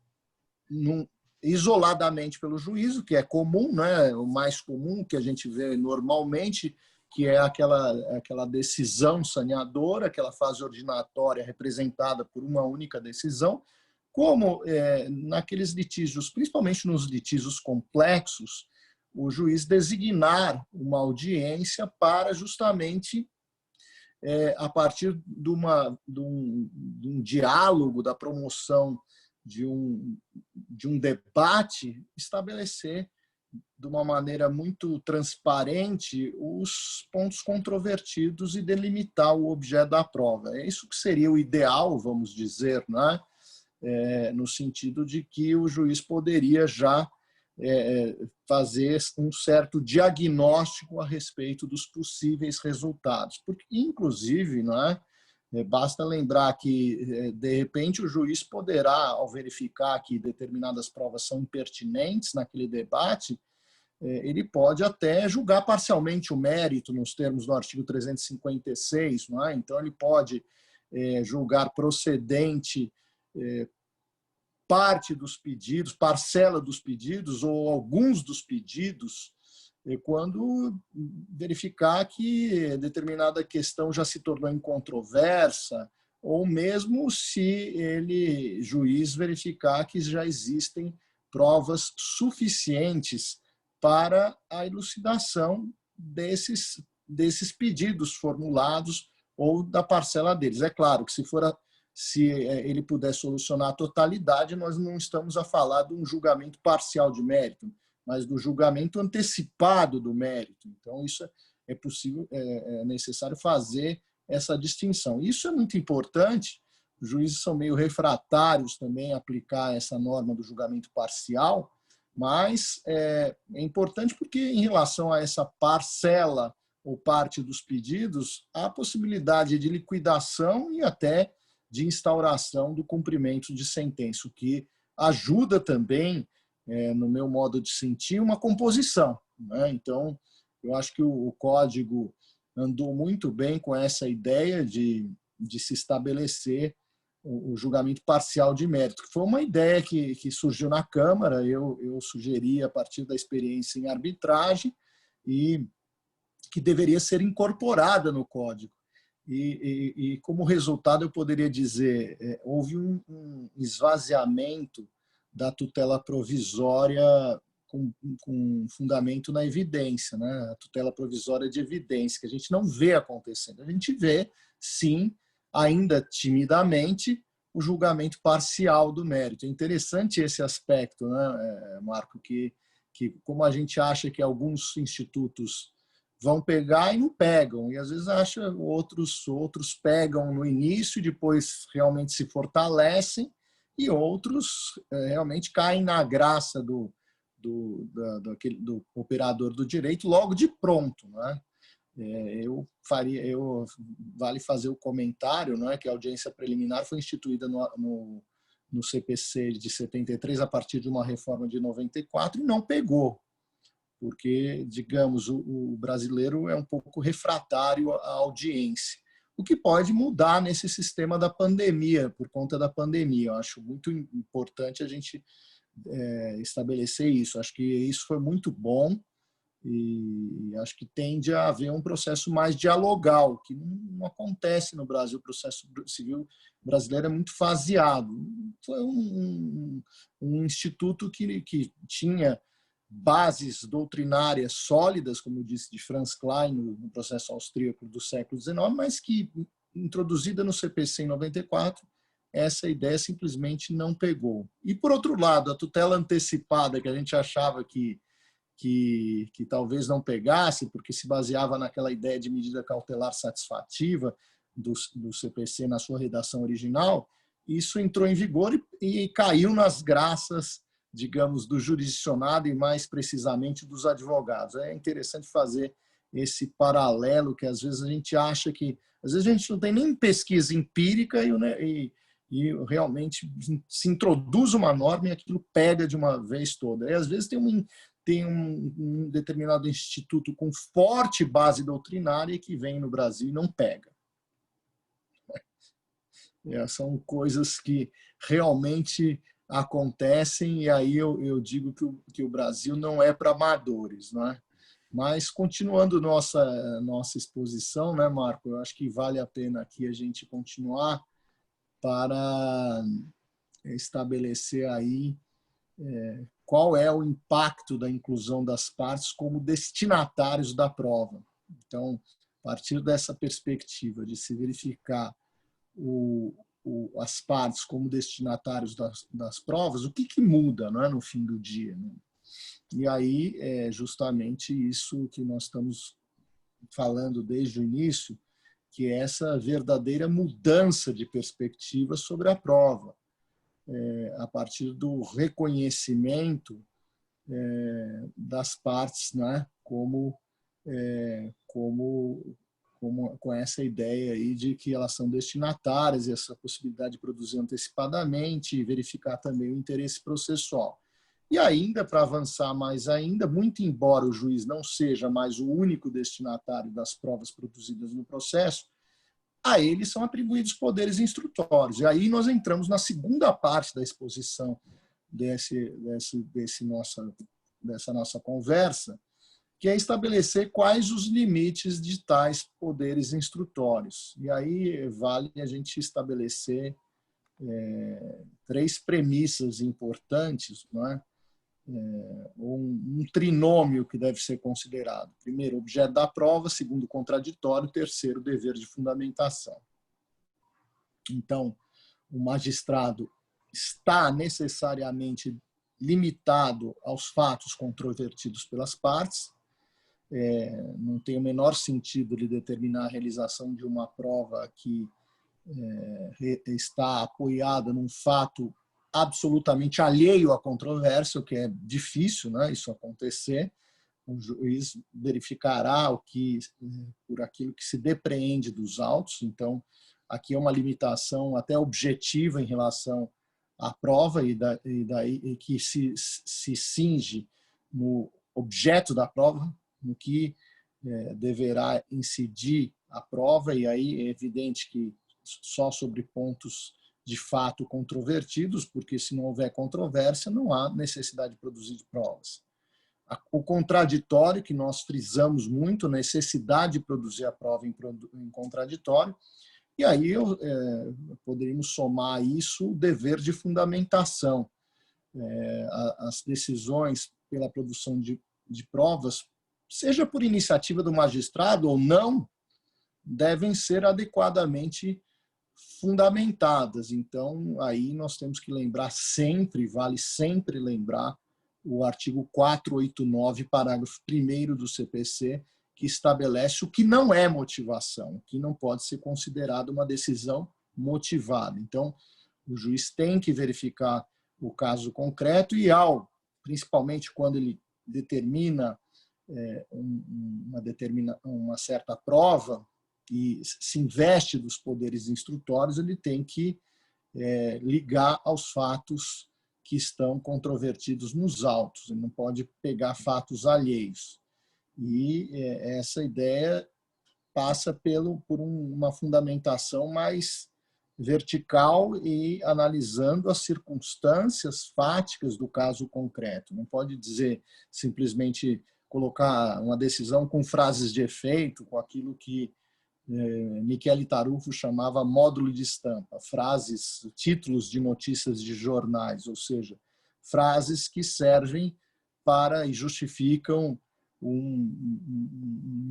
isoladamente pelo juízo, que é comum, né? O mais comum que a gente vê normalmente, que é aquela decisão saneadora, aquela fase ordinatória representada por uma única decisão, como naqueles litígios, principalmente nos litígios complexos, o juiz designar uma audiência para justamente, a partir de um diálogo, da promoção de um debate, estabelecer de uma maneira muito transparente os pontos controvertidos e delimitar o objeto da prova. É isso que seria o ideal, vamos dizer, né? No sentido de que o juiz poderia já fazer um certo diagnóstico a respeito dos possíveis resultados. Porque, inclusive, né, basta lembrar que, de repente, o juiz poderá, ao verificar que determinadas provas são impertinentes naquele debate, ele pode até julgar parcialmente o mérito, nos termos do artigo 356, não é? Então, ele pode julgar procedente parte dos pedidos, parcela dos pedidos ou alguns dos pedidos, quando verificar que determinada questão já se tornou incontroversa, ou mesmo se ele, juiz, verificar que já existem provas suficientes para a elucidação desses pedidos formulados ou da parcela deles. É claro que se ele puder solucionar a totalidade, nós não estamos a falar de um julgamento parcial de mérito, mas do julgamento antecipado do mérito. Então, isso é possível, é necessário fazer essa distinção. Isso é muito importante. Os juízes são meio refratários também a aplicar essa norma do julgamento parcial, mas é importante porque, em relação a essa parcela ou parte dos pedidos, há possibilidade de liquidação e até de instauração do cumprimento de sentença, o que ajuda também, no meu modo de sentir, uma composição, né? Então, eu acho que o Código andou muito bem com essa ideia de se estabelecer o julgamento parcial de mérito, que foi uma ideia que surgiu na Câmara, eu sugeri a partir da experiência em arbitragem e que deveria ser incorporada no Código. E como resultado, eu poderia dizer, houve um esvaziamento da tutela provisória com fundamento na evidência, né? A tutela provisória de evidência, que a gente não vê acontecendo. A gente vê, sim, ainda timidamente, o julgamento parcial do mérito. É interessante esse aspecto, né, Marco, que como a gente acha que alguns institutos vão pegar e não pegam, e às vezes acha outros pegam no início e depois realmente se fortalecem, e outros realmente caem na graça do operador do direito logo de pronto, né? Vale fazer o comentário, não é, que a audiência preliminar foi instituída no CPC de 73 a partir de uma reforma de 94 e não pegou, porque, digamos, o brasileiro é um pouco refratário à audiência, o que pode mudar nesse sistema da pandemia, por conta da pandemia. Eu acho muito importante a gente estabelecer isso. Acho que isso foi muito bom e acho que tende a haver um processo mais dialogal, que não acontece no Brasil. O processo civil brasileiro é muito faseado. Foi um instituto que tinha bases doutrinárias sólidas, como eu disse, de Franz Klein, no processo austríaco do século XIX, mas que, introduzida no CPC em 94, essa ideia simplesmente não pegou. E, por outro lado, a tutela antecipada, que a gente achava que talvez não pegasse, porque se baseava naquela ideia de medida cautelar satisfativa do CPC na sua redação original, isso entrou em vigor e caiu nas graças, digamos, do jurisdicionado e, mais precisamente, dos advogados. É interessante fazer esse paralelo, que às vezes a gente acha que... Às vezes a gente não tem nem pesquisa empírica e realmente se introduz uma norma e aquilo pega de uma vez toda. E às vezes tem um determinado instituto com forte base doutrinária que vem no Brasil e não pega. São coisas que realmente acontecem, e aí eu digo que o Brasil não é para amadores, não é? Mas, continuando nossa exposição, né, Marco, eu acho que vale a pena aqui a gente continuar para estabelecer aí qual é o impacto da inclusão das partes como destinatários da prova. Então, a partir dessa perspectiva de se verificar as partes como destinatários das provas, o que muda, não é, no fim do dia? Né? E aí é justamente isso que nós estamos falando desde o início, que é essa verdadeira mudança de perspectiva sobre a prova, a partir do reconhecimento das partes, né, com essa ideia aí de que elas são destinatárias, e essa possibilidade de produzir antecipadamente e verificar também o interesse processual. E ainda, para avançar mais ainda, muito embora o juiz não seja mais o único destinatário das provas produzidas no processo, a ele são atribuídos poderes instrutórios. E aí nós entramos na segunda parte da exposição dessa nossa conversa, que é estabelecer quais os limites de tais poderes instrutórios. E aí vale a gente estabelecer 3 premissas importantes, não é? Um trinômio que deve ser considerado. Primeiro, objeto da prova. Segundo, contraditório. Terceiro, dever de fundamentação. Então, o magistrado está necessariamente limitado aos fatos controvertidos pelas partes. Não tem o menor sentido de determinar a realização de uma prova que está apoiada num fato absolutamente alheio à controvérsia, o que é difícil, né, isso acontecer. O juiz verificará por aquilo que se depreende dos autos. Então, aqui é uma limitação até objetiva em relação à prova e que se cinge no objeto da prova, no que deverá incidir a prova, e aí é evidente que só sobre pontos de fato controvertidos, porque se não houver controvérsia, não há necessidade de produzir provas. O contraditório, que nós frisamos muito, necessidade de produzir a prova em contraditório, e aí poderíamos somar a isso o dever de fundamentação. As decisões pela produção de provas, seja por iniciativa do magistrado ou não, devem ser adequadamente fundamentadas. Então, aí nós temos que lembrar sempre, vale sempre lembrar, o artigo 489, parágrafo 1º do CPC, que estabelece o que não é motivação, o que não pode ser considerado uma decisão motivada. Então, o juiz tem que verificar o caso concreto e, principalmente quando ele determina uma certa prova, e se investe dos poderes instrutórios, ele tem que ligar aos fatos que estão controvertidos nos autos. Ele não pode pegar fatos alheios. E essa ideia passa por uma fundamentação mais vertical e analisando as circunstâncias fáticas do caso concreto. Não pode dizer simplesmente colocar uma decisão com frases de efeito, com aquilo que Michele Tarufo chamava módulo de estampa, títulos de notícias de jornais, ou seja, frases que servem e justificam um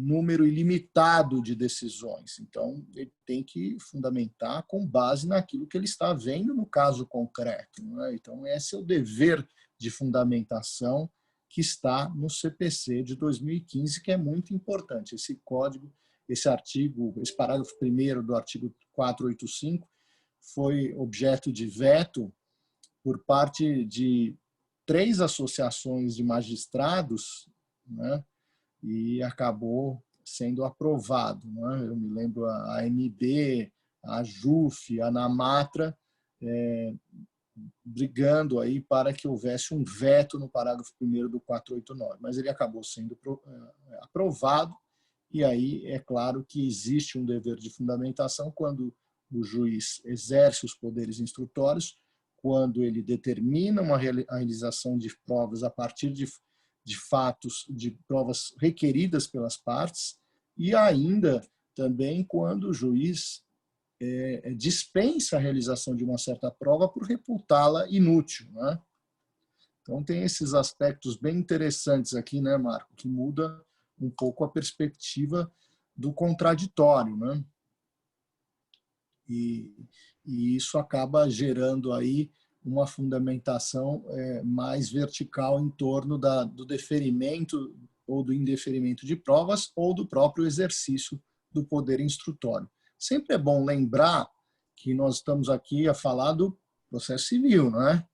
número ilimitado de decisões. Então, ele tem que fundamentar com base naquilo que ele está vendo no caso concreto, né? Então, esse é o dever de fundamentação que está no CPC de 2015, que é muito importante. Esse código, esse artigo, esse parágrafo 1º do artigo 485 foi objeto de veto por parte de 3 associações de magistrados, né? E acabou sendo aprovado, né? Eu me lembro a AMB, a JUF, a ANAMATRA, brigando aí para que houvesse um veto no parágrafo 1º do 489, mas ele acabou sendo aprovado, e aí é claro que existe um dever de fundamentação quando o juiz exerce os poderes instrutórios, quando ele determina a realização de provas a partir de fatos, de provas requeridas pelas partes, e ainda também quando o juiz dispensa a realização de uma certa prova por reputá-la inútil, né? Então tem esses aspectos bem interessantes aqui, né, Marco, que muda um pouco a perspectiva do contraditório, né? E isso acaba gerando aí uma fundamentação mais vertical em torno do deferimento ou do indeferimento de provas ou do próprio exercício do poder instrutório. Sempre é bom lembrar que nós estamos aqui a falar do processo civil, não é?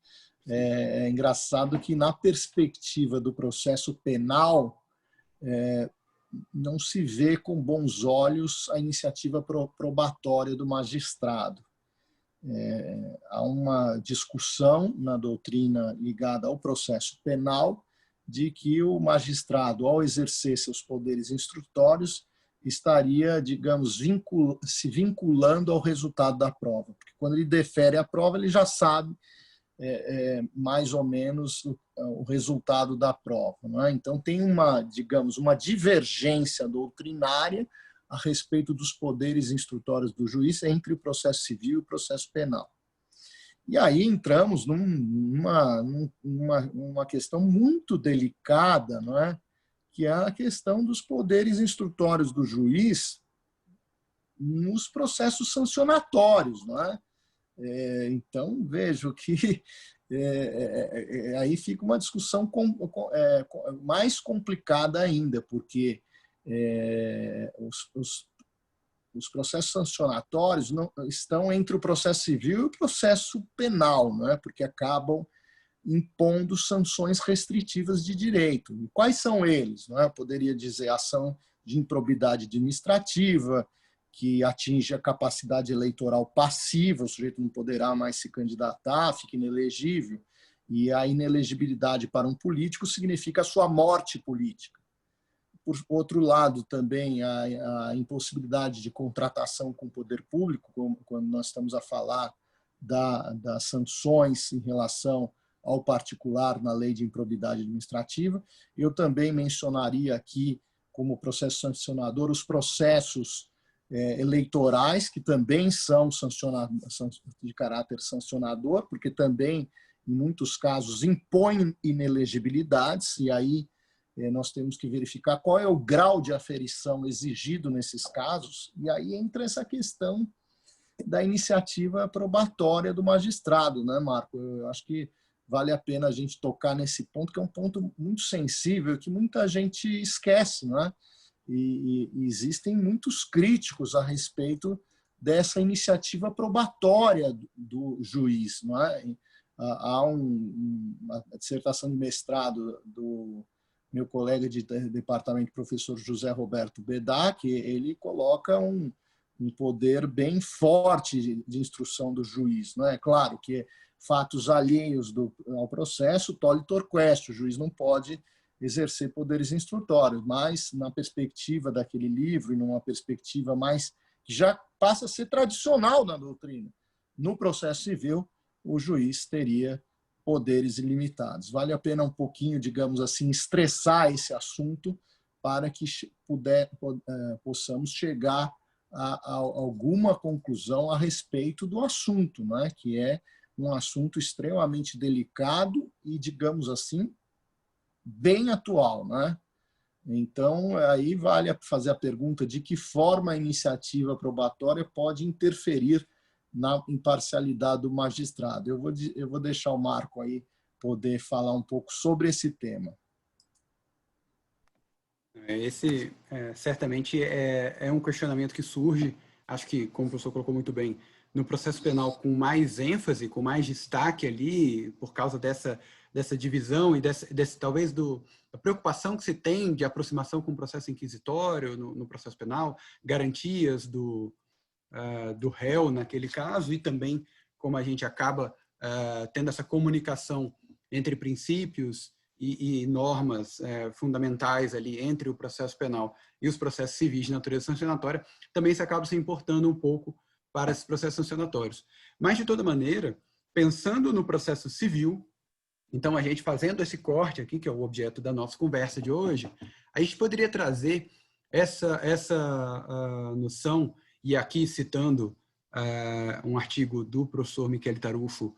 É engraçado que, na perspectiva do processo penal, não se vê com bons olhos a iniciativa probatória do magistrado. Há uma discussão na doutrina ligada ao processo penal de que o magistrado, ao exercer seus poderes instrutórios, estaria, digamos, se vinculando ao resultado da prova. Porque quando ele defere a prova, ele já sabe mais ou menos o resultado da prova, não é? Então tem digamos, uma divergência doutrinária a respeito dos poderes instrutórios do juiz entre o processo civil e o processo penal. E aí entramos numa questão muito delicada, não é? Que é a questão dos poderes instrutórios do juiz nos processos sancionatórios, não é? Então, vejo que aí fica uma discussão mais complicada ainda, porque os processos sancionatórios não estão entre o processo civil e o processo penal, não é? Porque acabam impondo sanções restritivas de direito. E quais são eles? Não é? Eu poderia dizer ação de improbidade administrativa, que atinge a capacidade eleitoral passiva, o sujeito não poderá mais se candidatar, fica inelegível, e a inelegibilidade para um político significa a sua morte política. Por outro lado, também a impossibilidade de contratação com o poder público, quando nós estamos a falar das sanções em relação ao particular na lei de improbidade administrativa. Eu também mencionaria aqui, como processo sancionador, os processos eleitorais, que também são de caráter sancionador, porque também, em muitos casos, impõem inelegibilidades, e aí nós temos que verificar qual é o grau de aferição exigido nesses casos, e aí entra essa questão da iniciativa probatória do magistrado, né, Marco? Eu acho que vale a pena a gente tocar nesse ponto, que é um ponto muito sensível, que muita gente esquece, não é? E existem muitos críticos a respeito dessa iniciativa probatória do juiz, não é? Há uma dissertação de mestrado do meu colega de departamento, professor José Roberto Bedá, que ele coloca um poder bem forte de instrução do juiz, não é? Claro que fatos alheios ao processo, tolitor quaestio, o juiz não pode exercer poderes instrutórios, mas na perspectiva daquele livro e numa perspectiva mais que já passa a ser tradicional na doutrina, no processo civil, o juiz teria poderes ilimitados. Vale a pena um pouquinho, digamos assim, estressar esse assunto para que possamos chegar a alguma conclusão a respeito do assunto, né? Que é um assunto extremamente delicado e, digamos assim, bem atual, né? Então, aí vale fazer a pergunta de que forma a iniciativa probatória pode interferir na imparcialidade do magistrado. Eu vou deixar o Marco aí poder falar um pouco sobre esse tema. Esse, certamente, é um questionamento que surge, acho que, como o professor colocou muito bem, no processo penal com mais ênfase, com mais destaque ali, por causa dessa divisão e talvez da preocupação que se tem de aproximação com o processo inquisitório no processo penal, garantias do réu naquele caso, e também como a gente acaba tendo essa comunicação entre princípios e normas fundamentais ali entre o processo penal e os processos civis de natureza sancionatória, também se acaba se importando um pouco para esses processos sancionatórios. Mas, de toda maneira, pensando no processo civil, então a gente fazendo esse corte aqui, que é o objeto da nossa conversa de hoje, a gente poderia trazer essa noção, e aqui citando um artigo do professor Michele Tarufo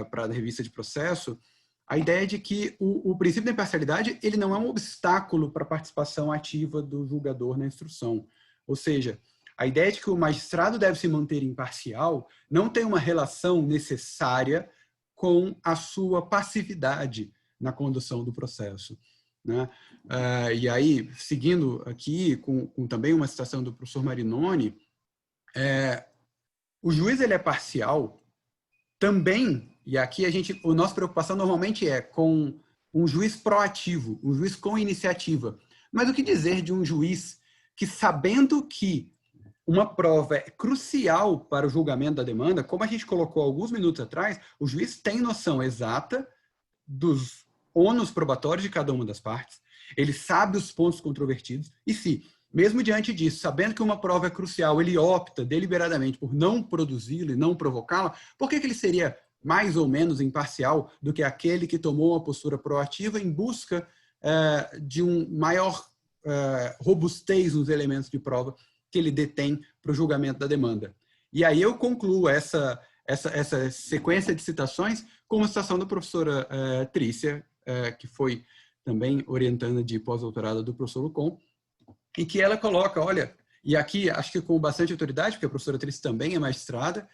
para a revista de processo, a ideia de que o princípio da imparcialidade ele não é um obstáculo para a participação ativa do julgador na instrução. Ou seja, a ideia de que o magistrado deve se manter imparcial não tem uma relação necessária com a sua passividade na condução do processo, né? E aí, seguindo aqui, com também uma citação do professor Marinoni, o juiz ele é parcial também, e aqui a nossa preocupação normalmente é com um juiz proativo, um juiz com iniciativa. Mas o que dizer de um juiz que, sabendo que uma prova é crucial para o julgamento da demanda, como a gente colocou alguns minutos atrás, o juiz tem noção exata dos ônus probatórios de cada uma das partes, ele sabe os pontos controvertidos, e se, mesmo diante disso, sabendo que uma prova é crucial, ele opta deliberadamente por não produzi-la e não provocá-la, por que ele seria mais ou menos imparcial do que aquele que tomou uma postura proativa em busca de um maior robustez nos elementos de prova que ele detém para o julgamento da demanda? E aí eu concluo essa sequência de citações com a citação da professora Trícia, que foi também orientanda de pós-doutorado do professor Lucon, em que ela coloca, olha, e aqui acho que com bastante autoridade, porque a professora Trícia também é magistrada,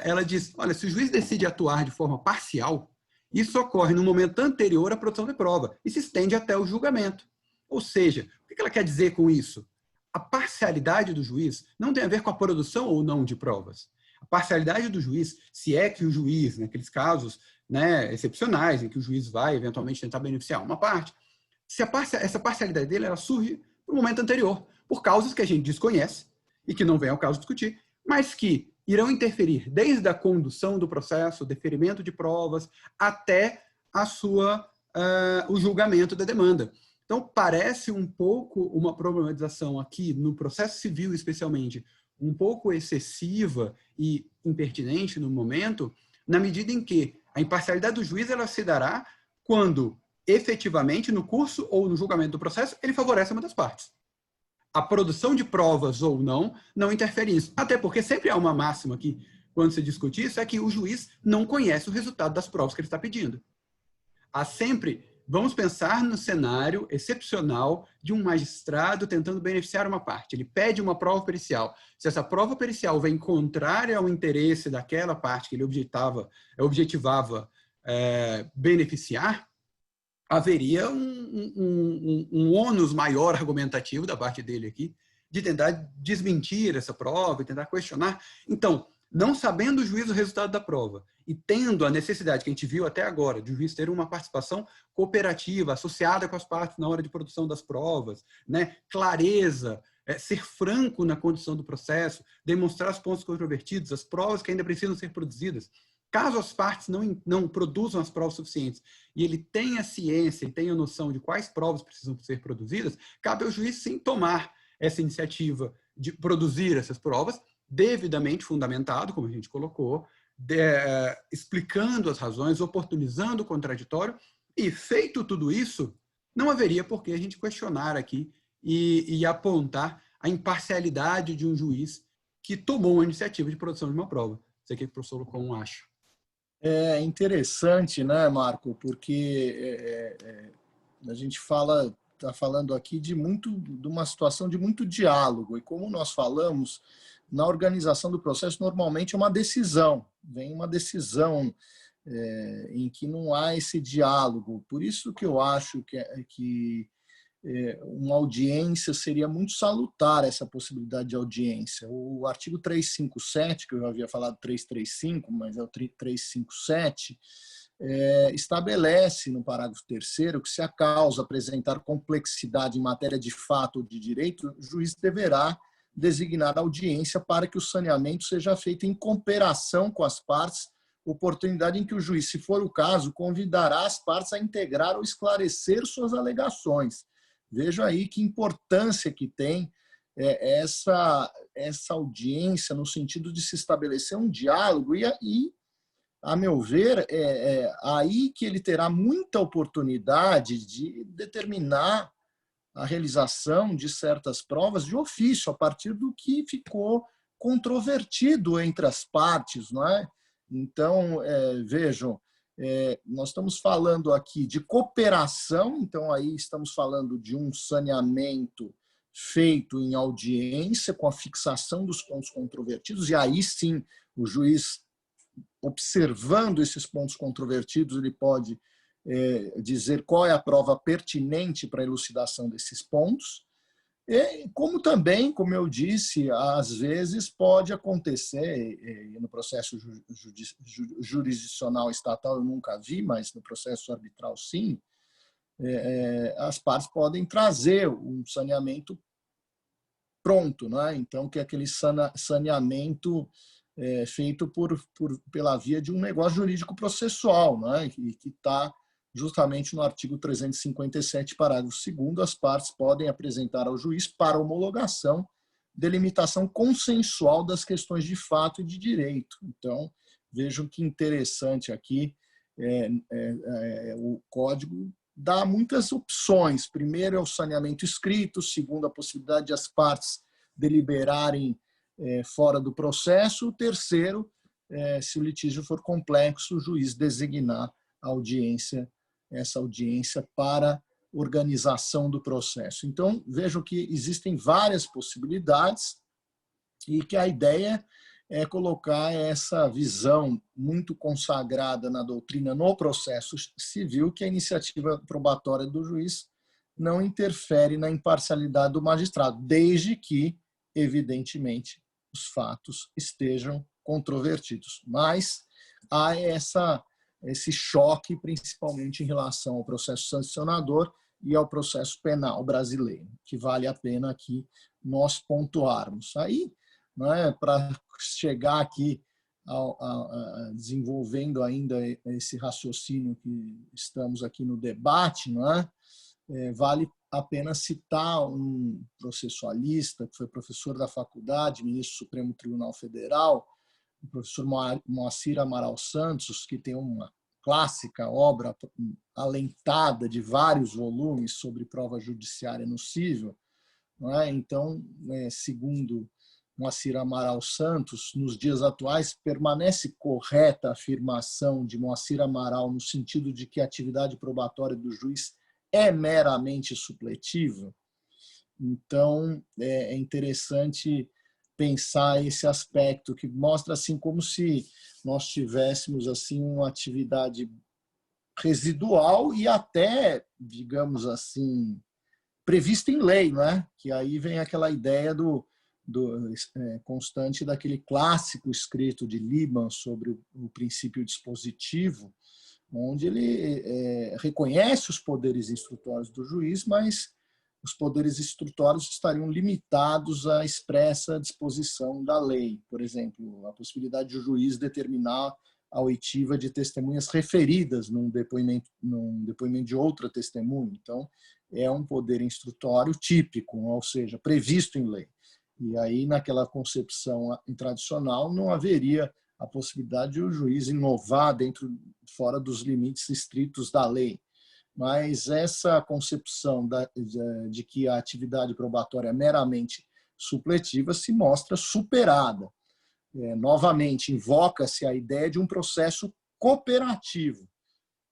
ela diz, olha, se o juiz decide atuar de forma parcial, isso ocorre no momento anterior à produção da prova e se estende até o julgamento. Ou seja, o que ela quer dizer com isso? A parcialidade do juiz não tem a ver com a produção ou não de provas. A parcialidade do juiz, se é que o juiz, naqueles casos excepcionais, em que o juiz vai eventualmente tentar beneficiar uma parte, se essa parcialidade dele ela surge no momento anterior, por causas que a gente desconhece e que não vem ao caso discutir, mas que irão interferir desde a condução do processo, o deferimento de provas, até o julgamento da demanda. Então, parece um pouco uma problematização aqui, no processo civil especialmente, um pouco excessiva e impertinente no momento, na medida em que a imparcialidade do juiz ela se dará quando, efetivamente, no curso ou no julgamento do processo, ele favorece uma das partes. A produção de provas ou não interfere nisso. Até porque sempre há uma máxima aqui, quando se discute isso, é que o juiz não conhece o resultado das provas que ele está pedindo. Há sempre... Vamos pensar no cenário excepcional de um magistrado tentando beneficiar uma parte. Ele pede uma prova pericial. Se essa prova pericial vem contrária ao interesse daquela parte que ele objetivava beneficiar, haveria um ônus maior argumentativo da parte dele aqui de tentar desmentir essa prova e tentar questionar. Então, não sabendo o juiz o resultado da prova e tendo a necessidade que a gente viu até agora de o juiz ter uma participação cooperativa, associada com as partes na hora de produção das provas, clareza, ser franco na condução do processo, demonstrar os pontos controvertidos, as provas que ainda precisam ser produzidas. Caso as partes não produzam as provas suficientes e ele tenha ciência e tenha noção de quais provas precisam ser produzidas, cabe ao juiz sim tomar essa iniciativa de produzir essas provas, devidamente fundamentado, como a gente colocou, explicando as razões, oportunizando o contraditório, e feito tudo isso, não haveria por que a gente questionar aqui e apontar a imparcialidade de um juiz que tomou a iniciativa de produção de uma prova. Não sei o que o professor Lucon acha. É interessante, né, Marco, porque a gente está falando aqui de uma situação de muito diálogo, e como nós falamos, na organização do processo, normalmente é uma decisão, vem uma decisão em que não há esse diálogo. Por isso que eu acho que uma audiência seria muito salutar, essa possibilidade de audiência. O artigo 357, que eu já havia falado 335, mas é o 357, estabelece no parágrafo 3º que se a causa apresentar complexidade em matéria de fato ou de direito, o juiz deverá designar audiência para que o saneamento seja feito em cooperação com as partes, oportunidade em que o juiz, se for o caso, convidará as partes a integrar ou esclarecer suas alegações. Veja aí que importância que tem essa audiência no sentido de se estabelecer um diálogo e a meu ver, aí que ele terá muita oportunidade de determinar a realização de certas provas de ofício, a partir do que ficou controvertido entre as partes, não é? Então, vejam, nós estamos falando aqui de cooperação, então aí estamos falando de um saneamento feito em audiência, com a fixação dos pontos controvertidos, e aí sim o juiz, observando esses pontos controvertidos, ele pode dizer qual é a prova pertinente para a elucidação desses pontos. E, como também, como eu disse, às vezes pode acontecer, no processo jurisdicional estatal eu nunca vi, mas no processo arbitral sim, as partes podem trazer um saneamento pronto, né? Então, que é aquele saneamento feito pela via de um negócio jurídico processual, né? E que está justamente no artigo 357, parágrafo 2º, as partes podem apresentar ao juiz para homologação delimitação consensual das questões de fato e de direito. Então, vejam que interessante aqui, o código dá muitas opções. Primeiro é o saneamento escrito, segundo a possibilidade de as partes deliberarem fora do processo, o terceiro, se o litígio for complexo, o juiz designar a audiência, essa audiência para organização do processo. Então, vejam que existem várias possibilidades e que a ideia é colocar essa visão muito consagrada na doutrina no processo civil, que a iniciativa probatória do juiz não interfere na imparcialidade do magistrado, desde que, evidentemente, os fatos estejam controvertidos. Mas há esse choque, principalmente em relação ao processo sancionador e ao processo penal brasileiro, que vale a pena aqui nós pontuarmos. Aí, para chegar aqui desenvolvendo ainda esse raciocínio que estamos aqui no debate, vale a pena citar um processualista que foi professor da faculdade, ministro do Supremo Tribunal Federal, o professor Moacir Amaral Santos, que tem uma clássica obra alentada de vários volumes sobre prova judiciária no cível. Então, segundo Moacir Amaral Santos, nos dias atuais, permanece correta a afirmação de Moacir Amaral no sentido de que a atividade probatória do juiz é meramente supletiva. Então, é interessante pensar esse aspecto que mostra assim como se nós tivéssemos assim uma atividade residual e até, digamos assim, prevista em lei, Que aí vem aquela ideia do constante daquele clássico escrito de Liban sobre o princípio dispositivo, onde ele reconhece os poderes instrutórios do juiz, mas os poderes instrutórios estariam limitados à expressa disposição da lei. Por exemplo, a possibilidade de o juiz determinar a oitiva de testemunhas referidas num depoimento de outra testemunha. Então, é um poder instrutório típico, ou seja, previsto em lei. E aí, naquela concepção tradicional, não haveria a possibilidade de o juiz inovar fora dos limites estritos da lei. Mas essa concepção de que a atividade probatória é meramente supletiva se mostra superada. Novamente, invoca-se a ideia de um processo cooperativo.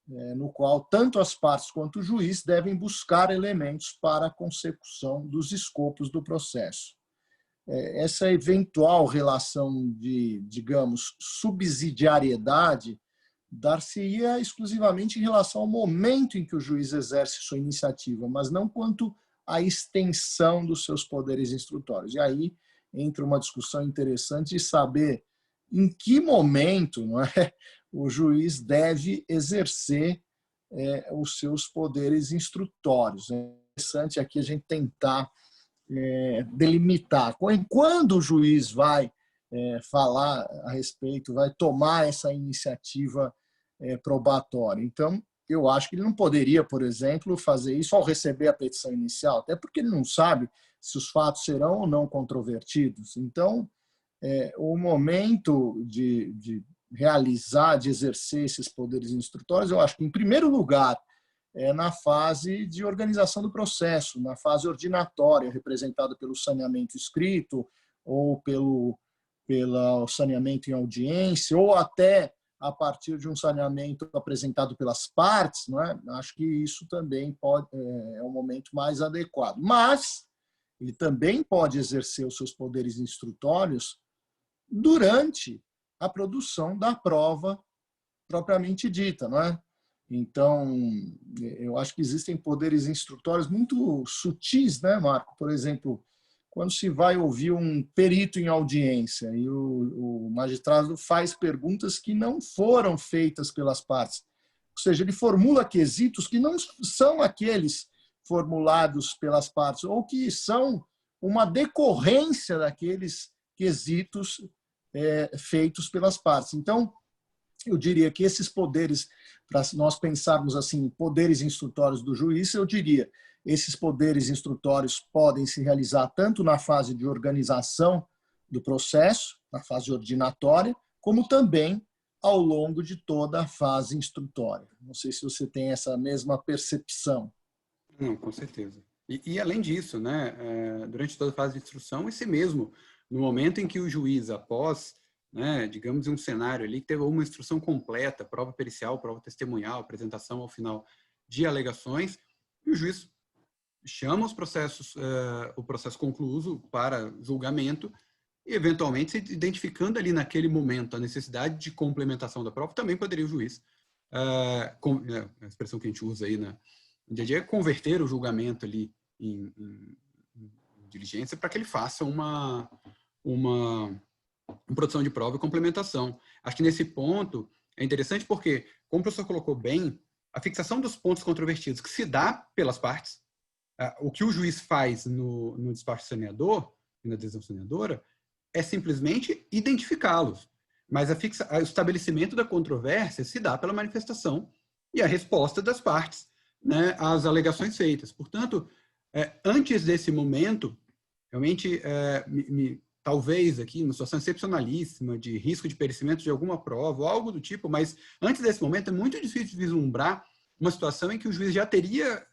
no qual tanto as partes quanto o juiz devem buscar elementos para a consecução dos escopos do processo. Essa eventual relação de, digamos, subsidiariedade dar-se-ia exclusivamente em relação ao momento em que o juiz exerce sua iniciativa, mas não quanto à extensão dos seus poderes instrutórios. E aí entra uma discussão interessante de saber em que momento, não é, o juiz deve exercer os seus poderes instrutórios. É interessante aqui a gente tentar delimitar quando o juiz vai falar a respeito, vai tomar essa iniciativa probatória. Então, eu acho que ele não poderia, por exemplo, fazer isso ao receber a petição inicial, até porque ele não sabe se os fatos serão ou não controvertidos. Então, o momento de realizar, de exercer esses poderes instrutórios, eu acho que, em primeiro lugar, na fase de organização do processo, na fase ordinatória, representada pelo saneamento escrito, ou pelo saneamento em audiência, ou até a partir de um saneamento apresentado pelas partes, não é? Acho que isso também é o momento mais adequado. Mas ele também pode exercer os seus poderes instrutórios durante a produção da prova propriamente dita, não é? Então, eu acho que existem poderes instrutórios muito sutis, né, Marco? Por exemplo, quando se vai ouvir um perito em audiência e o magistrado faz perguntas que não foram feitas pelas partes. Ou seja, ele formula quesitos que não são aqueles formulados pelas partes ou que são uma decorrência daqueles quesitos feitos pelas partes. Então, eu diria que esses poderes, para nós pensarmos assim, poderes instrutórios do juiz, eu diria, esses poderes instrutórios podem se realizar tanto na fase de organização do processo, na fase ordinatória, como também ao longo de toda a fase instrutória. Não sei se você tem essa mesma percepção. Não, com certeza. E além disso, né, durante toda a fase de instrução, esse mesmo, no momento em que o juiz, após, né, digamos, um cenário ali que teve uma instrução completa, prova pericial, prova testemunhal, apresentação ao final de alegações, e o juiz chama o processo concluído para julgamento e, eventualmente, se identificando ali naquele momento a necessidade de complementação da prova, também poderia o juiz, a expressão que a gente usa aí no dia a dia, é converter o julgamento ali em diligência para que ele faça uma produção de prova e complementação. Acho que nesse ponto é interessante porque, como o professor colocou bem, a fixação dos pontos controvertidos que se dá pelas partes, o que o juiz faz no despacho saneador, na decisão saneadora, é simplesmente identificá-los. Mas o estabelecimento da controvérsia se dá pela manifestação e a resposta das partes, né, às alegações feitas. Portanto, antes desse momento, realmente, talvez aqui, numa situação excepcionalíssima, de risco de perecimento de alguma prova, ou algo do tipo, mas antes desse momento é muito difícil de vislumbrar uma situação em que o juiz já teria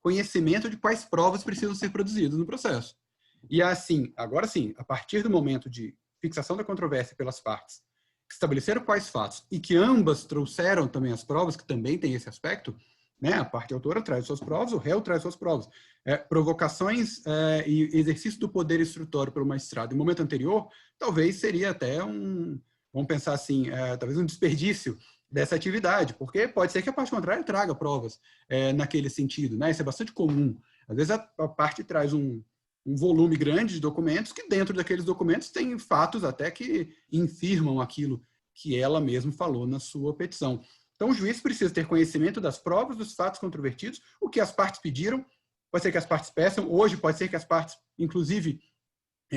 conhecimento de quais provas precisam ser produzidas no processo. E assim, agora sim, a partir do momento de fixação da controvérsia pelas partes, que estabeleceram quais fatos e que ambas trouxeram também as provas, que também tem esse aspecto, né? A parte autora traz suas provas, o réu traz suas provas. Provocações e exercício do poder instrutório pelo magistrado. No momento anterior, talvez seria até vamos pensar assim, talvez um desperdício dessa atividade, porque pode ser que a parte contrária traga provas naquele sentido, né? Isso é bastante comum. Às vezes a parte traz um volume grande de documentos que dentro daqueles documentos tem fatos até que infirmam aquilo que ela mesma falou na sua petição. Então, o juiz precisa ter conhecimento das provas, dos fatos controvertidos, o que as partes pediram. Pode ser que as partes peçam, hoje pode ser que as partes, inclusive,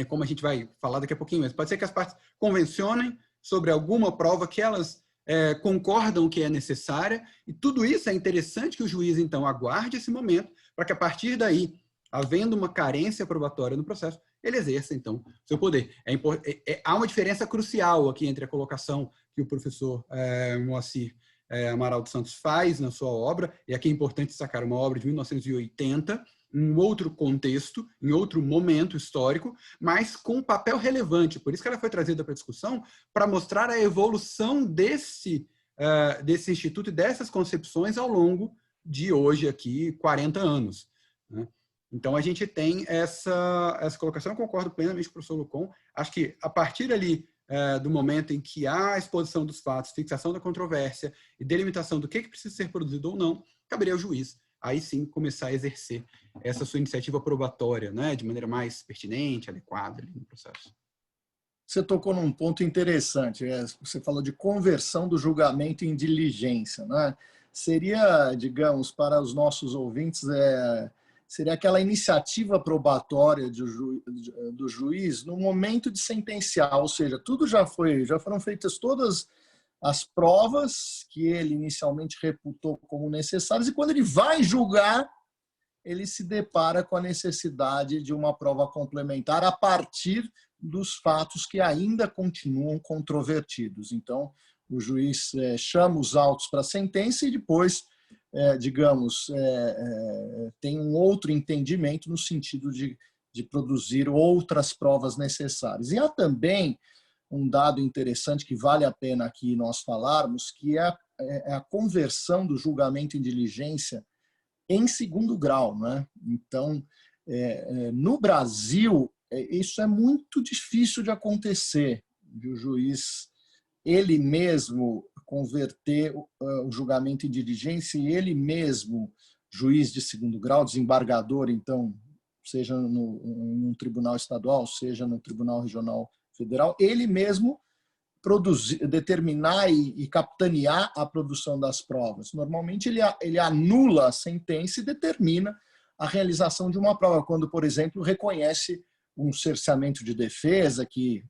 como a gente vai falar daqui a pouquinho, mas pode ser que as partes convencionem sobre alguma prova que elas concordam que é necessária, e tudo isso é interessante que o juiz, então, aguarde esse momento, para que a partir daí, havendo uma carência probatória no processo, ele exerça, então, seu poder. Há uma diferença crucial aqui entre a colocação que o professor Moacir Amaral dos Santos faz na sua obra, e aqui é importante destacar uma obra de 1980, em um outro contexto, em outro momento histórico, mas com um papel relevante. Por isso que ela foi trazida para a discussão, para mostrar a evolução desse desse instituto e dessas concepções ao longo de hoje aqui 40 anos. Né? Então, a gente tem essa colocação, eu concordo plenamente com o professor Lucon. Acho que, a partir ali do momento em que há a exposição dos fatos, fixação da controvérsia e delimitação do que precisa ser produzido ou não, caberia ao juiz, aí sim, começar a exercer essa sua iniciativa probatória, né, de maneira mais pertinente, adequada ali no processo. Você tocou num ponto interessante. Você falou de conversão do julgamento em diligência, né? Seria, digamos, para os nossos ouvintes, seria aquela iniciativa probatória do juiz no momento de sentenciar, ou seja, tudo já foram feitas todas as provas que ele inicialmente reputou como necessárias, e quando ele vai julgar, ele se depara com a necessidade de uma prova complementar a partir dos fatos que ainda continuam controvertidos. Então, o juiz chama os autos para a sentença e depois, digamos, tem um outro entendimento no sentido de produzir outras provas necessárias. E há também um dado interessante que vale a pena aqui nós falarmos, que é a conversão do julgamento em diligência em segundo grau, né? Então, no Brasil, isso é muito difícil de acontecer, de o juiz, ele mesmo, converter o julgamento em diligência e ele mesmo, juiz de segundo grau, desembargador, então, seja em um tribunal estadual, seja no tribunal regional federal, ele mesmo determinar e capitanear a produção das provas. Normalmente, ele anula a sentença e determina a realização de uma prova, quando, por exemplo, reconhece um cerceamento de defesa que,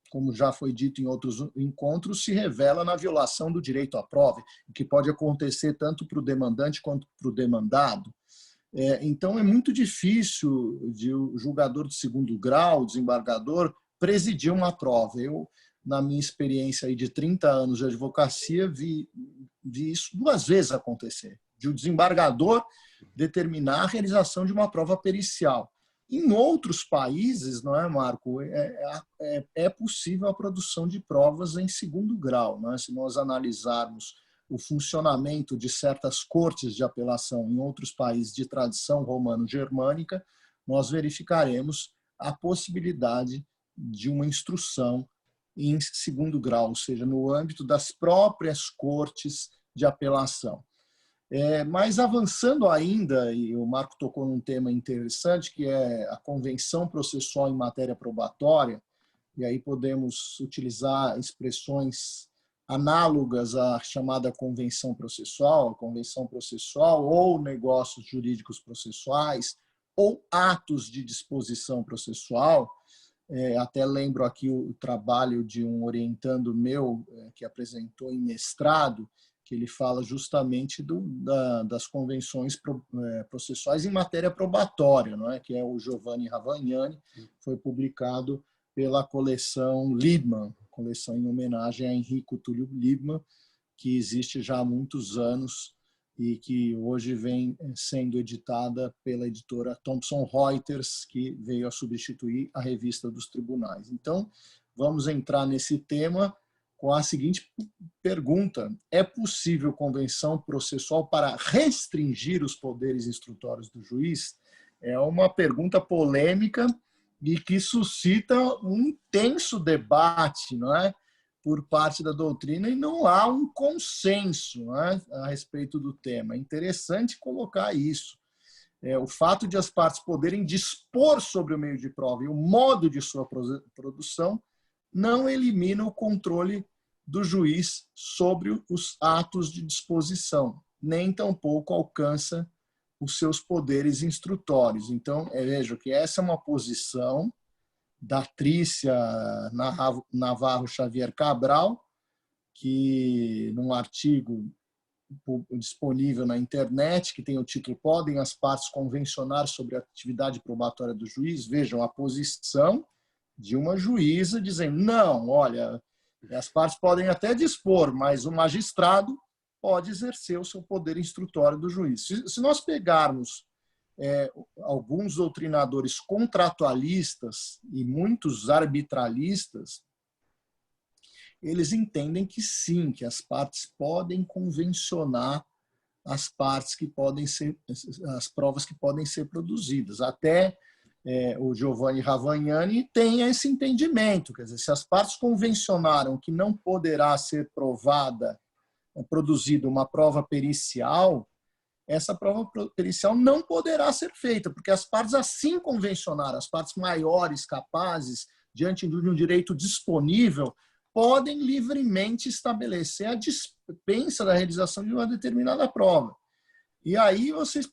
como já foi dito em outros encontros, se revela na violação do direito à prova, que pode acontecer tanto para o demandante quanto para o demandado. Então, é muito difícil de o julgador de segundo grau, o desembargador, presidir uma prova. Eu, na minha experiência aí de 30 anos de advocacia, vi isso 2 vezes acontecer, de o desembargador determinar a realização de uma prova pericial. Em outros países, não é, Marco, é possível a produção de provas em segundo grau. Não é? Se nós analisarmos o funcionamento de certas cortes de apelação em outros países de tradição romano-germânica, nós verificaremos a possibilidade de uma instrução em segundo grau, ou seja, no âmbito das próprias cortes de apelação. Mas avançando ainda, e o Marco tocou num tema interessante, que é a convenção processual em matéria probatória, e aí podemos utilizar expressões análogas à chamada convenção processual ou negócios jurídicos processuais, ou atos de disposição processual. Até lembro aqui o trabalho de um orientando meu que apresentou em mestrado, que ele fala justamente das convenções processuais em matéria probatória, não é? Que é o Giovanni Ravagnani, foi publicado pela coleção Liebman, coleção em homenagem a Enrico Túlio Liebman, que existe já há muitos anos e que hoje vem sendo editada pela editora Thomson Reuters, que veio a substituir a Revista dos Tribunais. Então, vamos entrar nesse tema com a seguinte pergunta: é possível convenção processual para restringir os poderes instrutórios do juiz? É uma pergunta polêmica e que suscita um intenso debate, não é? Por parte da doutrina, e não há um consenso, não é? A respeito do tema. É interessante colocar isso. O fato de as partes poderem dispor sobre o meio de prova e o modo de sua produção não elimina o controle do juiz sobre os atos de disposição, nem tampouco alcança os seus poderes instrutórios. Então, vejo que essa é uma posição da Trícia Navarro Xavier Cabral, que num artigo disponível na internet, que tem o título "Podem as partes convencionar sobre a atividade probatória do juiz?", vejam a posição de uma juíza dizendo: não, olha, as partes podem até dispor, mas o magistrado pode exercer o seu poder instrutório do juiz. Se nós pegarmos alguns doutrinadores contratualistas e muitos arbitralistas, eles entendem que sim, que as partes podem convencionar as provas que podem ser produzidas. Até o Giovanni Ravagnani tem esse entendimento, quer dizer, se as partes convencionaram que não poderá ser produzida uma prova pericial, essa prova pericial não poderá ser feita, porque as partes assim convencionaram, as partes maiores, capazes, diante de um direito disponível, podem livremente estabelecer a dispensa da realização de uma determinada prova. E aí vocês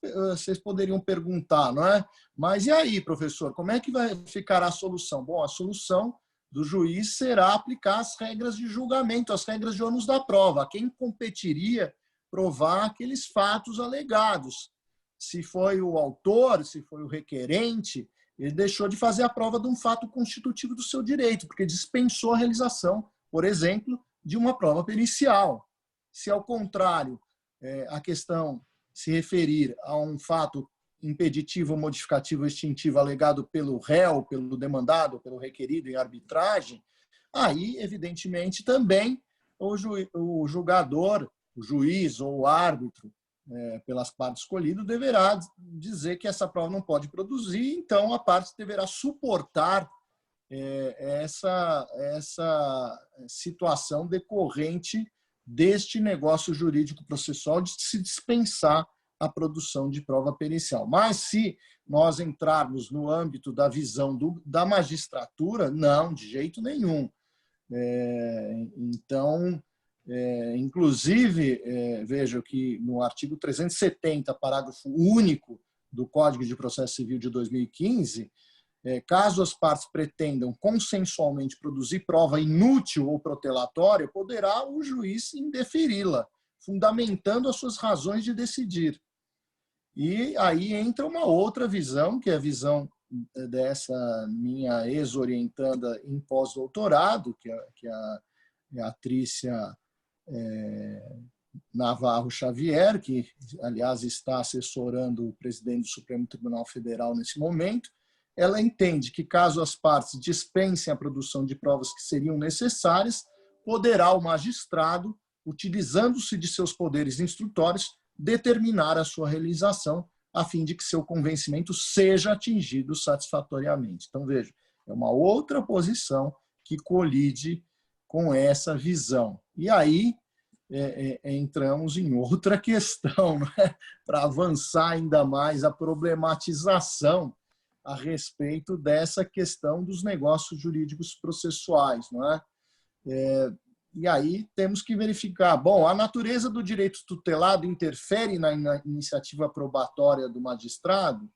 poderiam perguntar, não é? Mas e aí, professor, como é que vai ficar a solução? Bom, a solução do juiz será aplicar as regras de julgamento, as regras de ônus da prova. Quem competiria provar aqueles fatos alegados? Se foi o autor, se foi o requerente, ele deixou de fazer a prova de um fato constitutivo do seu direito, porque dispensou a realização, por exemplo, de uma prova pericial. Se, ao contrário, a questão se referir a um fato impeditivo, modificativo ou extintivo alegado pelo réu, pelo demandado, pelo requerido em arbitragem, aí, evidentemente, também o julgador, o juiz ou o árbitro, pelas partes escolhidas, deverá dizer que essa prova não pode produzir, então a parte deverá suportar essa situação decorrente deste negócio jurídico processual de se dispensar a produção de prova pericial. Mas se nós entrarmos no âmbito da visão da magistratura, não, de jeito nenhum. Então, inclusive, vejo que no artigo 370, parágrafo único do Código de Processo Civil de 2015, caso as partes pretendam consensualmente produzir prova inútil ou protelatória, poderá o juiz indeferi-la, fundamentando as suas razões de decidir. E aí entra uma outra visão, que é a visão dessa minha ex-orientanda em pós-doutorado, que é a Trícia Navarro Xavier, que, aliás, está assessorando o presidente do Supremo Tribunal Federal nesse momento. Ela entende que, caso as partes dispensem a produção de provas que seriam necessárias, poderá o magistrado, utilizando-se de seus poderes instrutórios, determinar a sua realização, a fim de que seu convencimento seja atingido satisfatoriamente. Então, veja, é uma outra posição que colide com essa visão. E aí entramos em outra questão, né? Para avançar ainda mais a problematização a respeito dessa questão dos negócios jurídicos processuais, não é? E aí temos que verificar, bom, a natureza do direito tutelado interfere na iniciativa probatória do magistrado?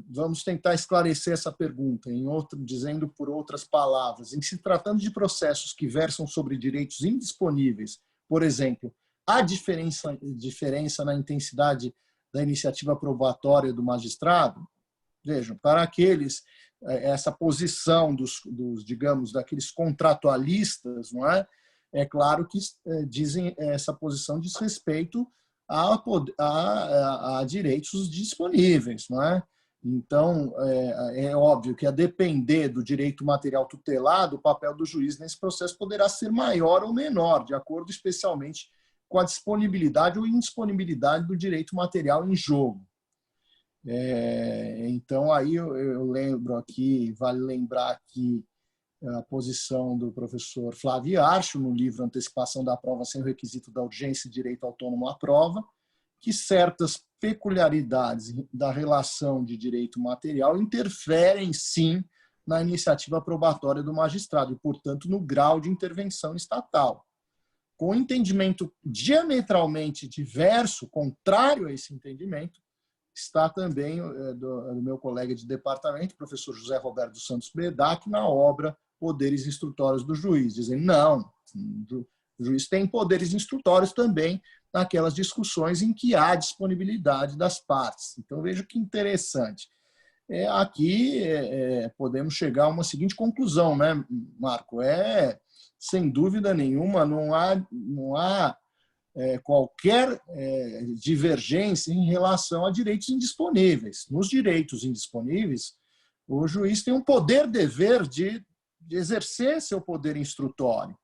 Vamos tentar esclarecer essa pergunta, dizendo por outras palavras, em se tratando de processos que versam sobre direitos indisponíveis, por exemplo, há diferença na intensidade da iniciativa probatória do magistrado? Vejam, para aqueles, essa posição digamos, daqueles contratualistas, não é? É claro que dizem essa posição diz respeito a direitos disponíveis, não é? Então, é óbvio que, a depender do direito material tutelado, o papel do juiz nesse processo poderá ser maior ou menor, de acordo especialmente com a disponibilidade ou indisponibilidade do direito material em jogo. Então, aí eu lembro aqui, vale lembrar aqui a posição do professor Flávio Archo, no livro Antecipação da Prova sem o Requisito da Urgência e Direito Autônomo à Prova, que certas peculiaridades da relação de direito material interferem, sim, na iniciativa probatória do magistrado e, portanto, no grau de intervenção estatal. Com entendimento diametralmente diverso, contrário a esse entendimento, está também do meu colega de departamento, professor José Roberto dos Santos Bredac, na obra Poderes Instrutórios do Juiz, dizendo, não, o juiz tem poderes instrutórios também naquelas discussões em que há disponibilidade das partes. Então, veja que interessante. Aqui podemos chegar a uma seguinte conclusão, né, Marco? Sem dúvida nenhuma, não há qualquer divergência em relação a direitos indisponíveis. Nos direitos indisponíveis, o juiz tem um poder-dever de exercer seu poder instrutório.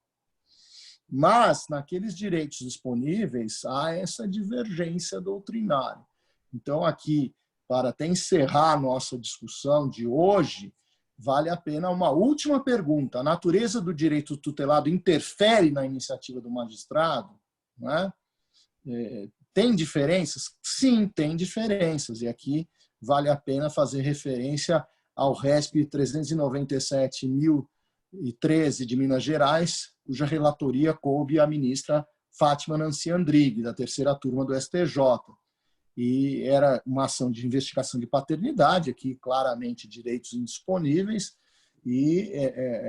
Mas, naqueles direitos disponíveis, há essa divergência doutrinária. Então, aqui, para até encerrar a nossa discussão de hoje, vale a pena uma última pergunta. A natureza do direito tutelado interfere na iniciativa do magistrado? Não é? Tem diferenças? Sim, tem diferenças. E aqui vale a pena fazer referência ao RESP 397.013 de Minas Gerais, cuja relatoria coube à ministra Fátima Nancy Andrighi, da terceira turma do STJ. E era uma ação de investigação de paternidade, aqui claramente direitos indisponíveis, e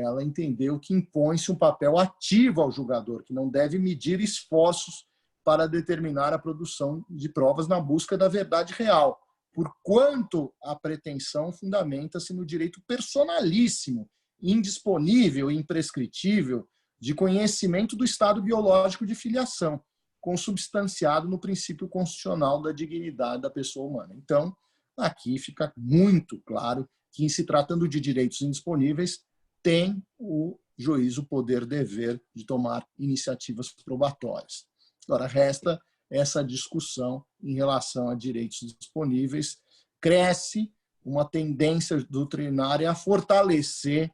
ela entendeu que impõe-se um papel ativo ao julgador, que não deve medir esforços para determinar a produção de provas na busca da verdade real, porquanto a pretensão fundamenta-se no direito personalíssimo, indisponível e imprescritível de conhecimento do estado biológico de filiação, consubstanciado no princípio constitucional da dignidade da pessoa humana. Então, aqui fica muito claro que, em se tratando de direitos indisponíveis, tem o juiz o poder-dever de tomar iniciativas probatórias. Agora, resta essa discussão em relação a direitos disponíveis. Cresce uma tendência doutrinária a fortalecer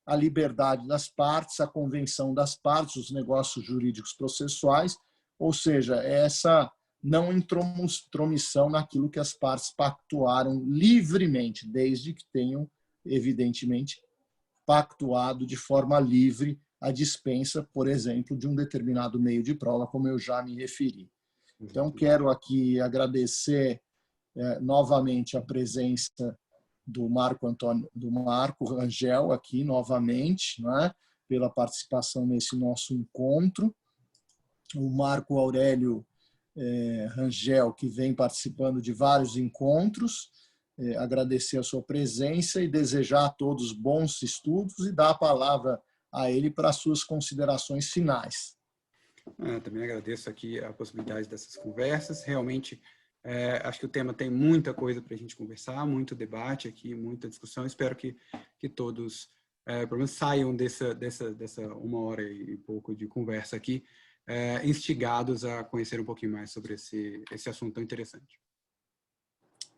a liberdade das partes, a convenção das partes, os negócios jurídicos processuais, ou seja, essa não intromissão naquilo que as partes pactuaram livremente, desde que tenham, evidentemente, pactuado de forma livre a dispensa, por exemplo, de um determinado meio de prova, como eu já me referi. Então, quero aqui agradecer novamente a presença do Marco Rangel aqui novamente, né, pela participação nesse nosso encontro. O Marco Aurélio Rangel, que vem participando de vários encontros, agradecer a sua presença e desejar a todos bons estudos e dar a palavra a ele para as suas considerações finais. Também agradeço aqui a possibilidade dessas conversas. Realmente, acho que o tema tem muita coisa para a gente conversar, muito debate aqui, muita discussão. Espero que todos, pelo menos, saiam dessa 1 hora e pouco de conversa aqui, instigados a conhecer um pouquinho mais sobre esse assunto tão interessante.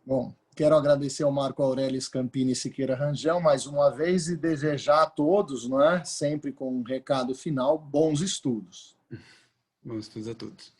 Bom, quero agradecer ao Marco Aurélio Scampini Siqueira Rangel mais uma vez e desejar a todos, não é? Sempre com um recado final, bons estudos. Bons estudos a todos.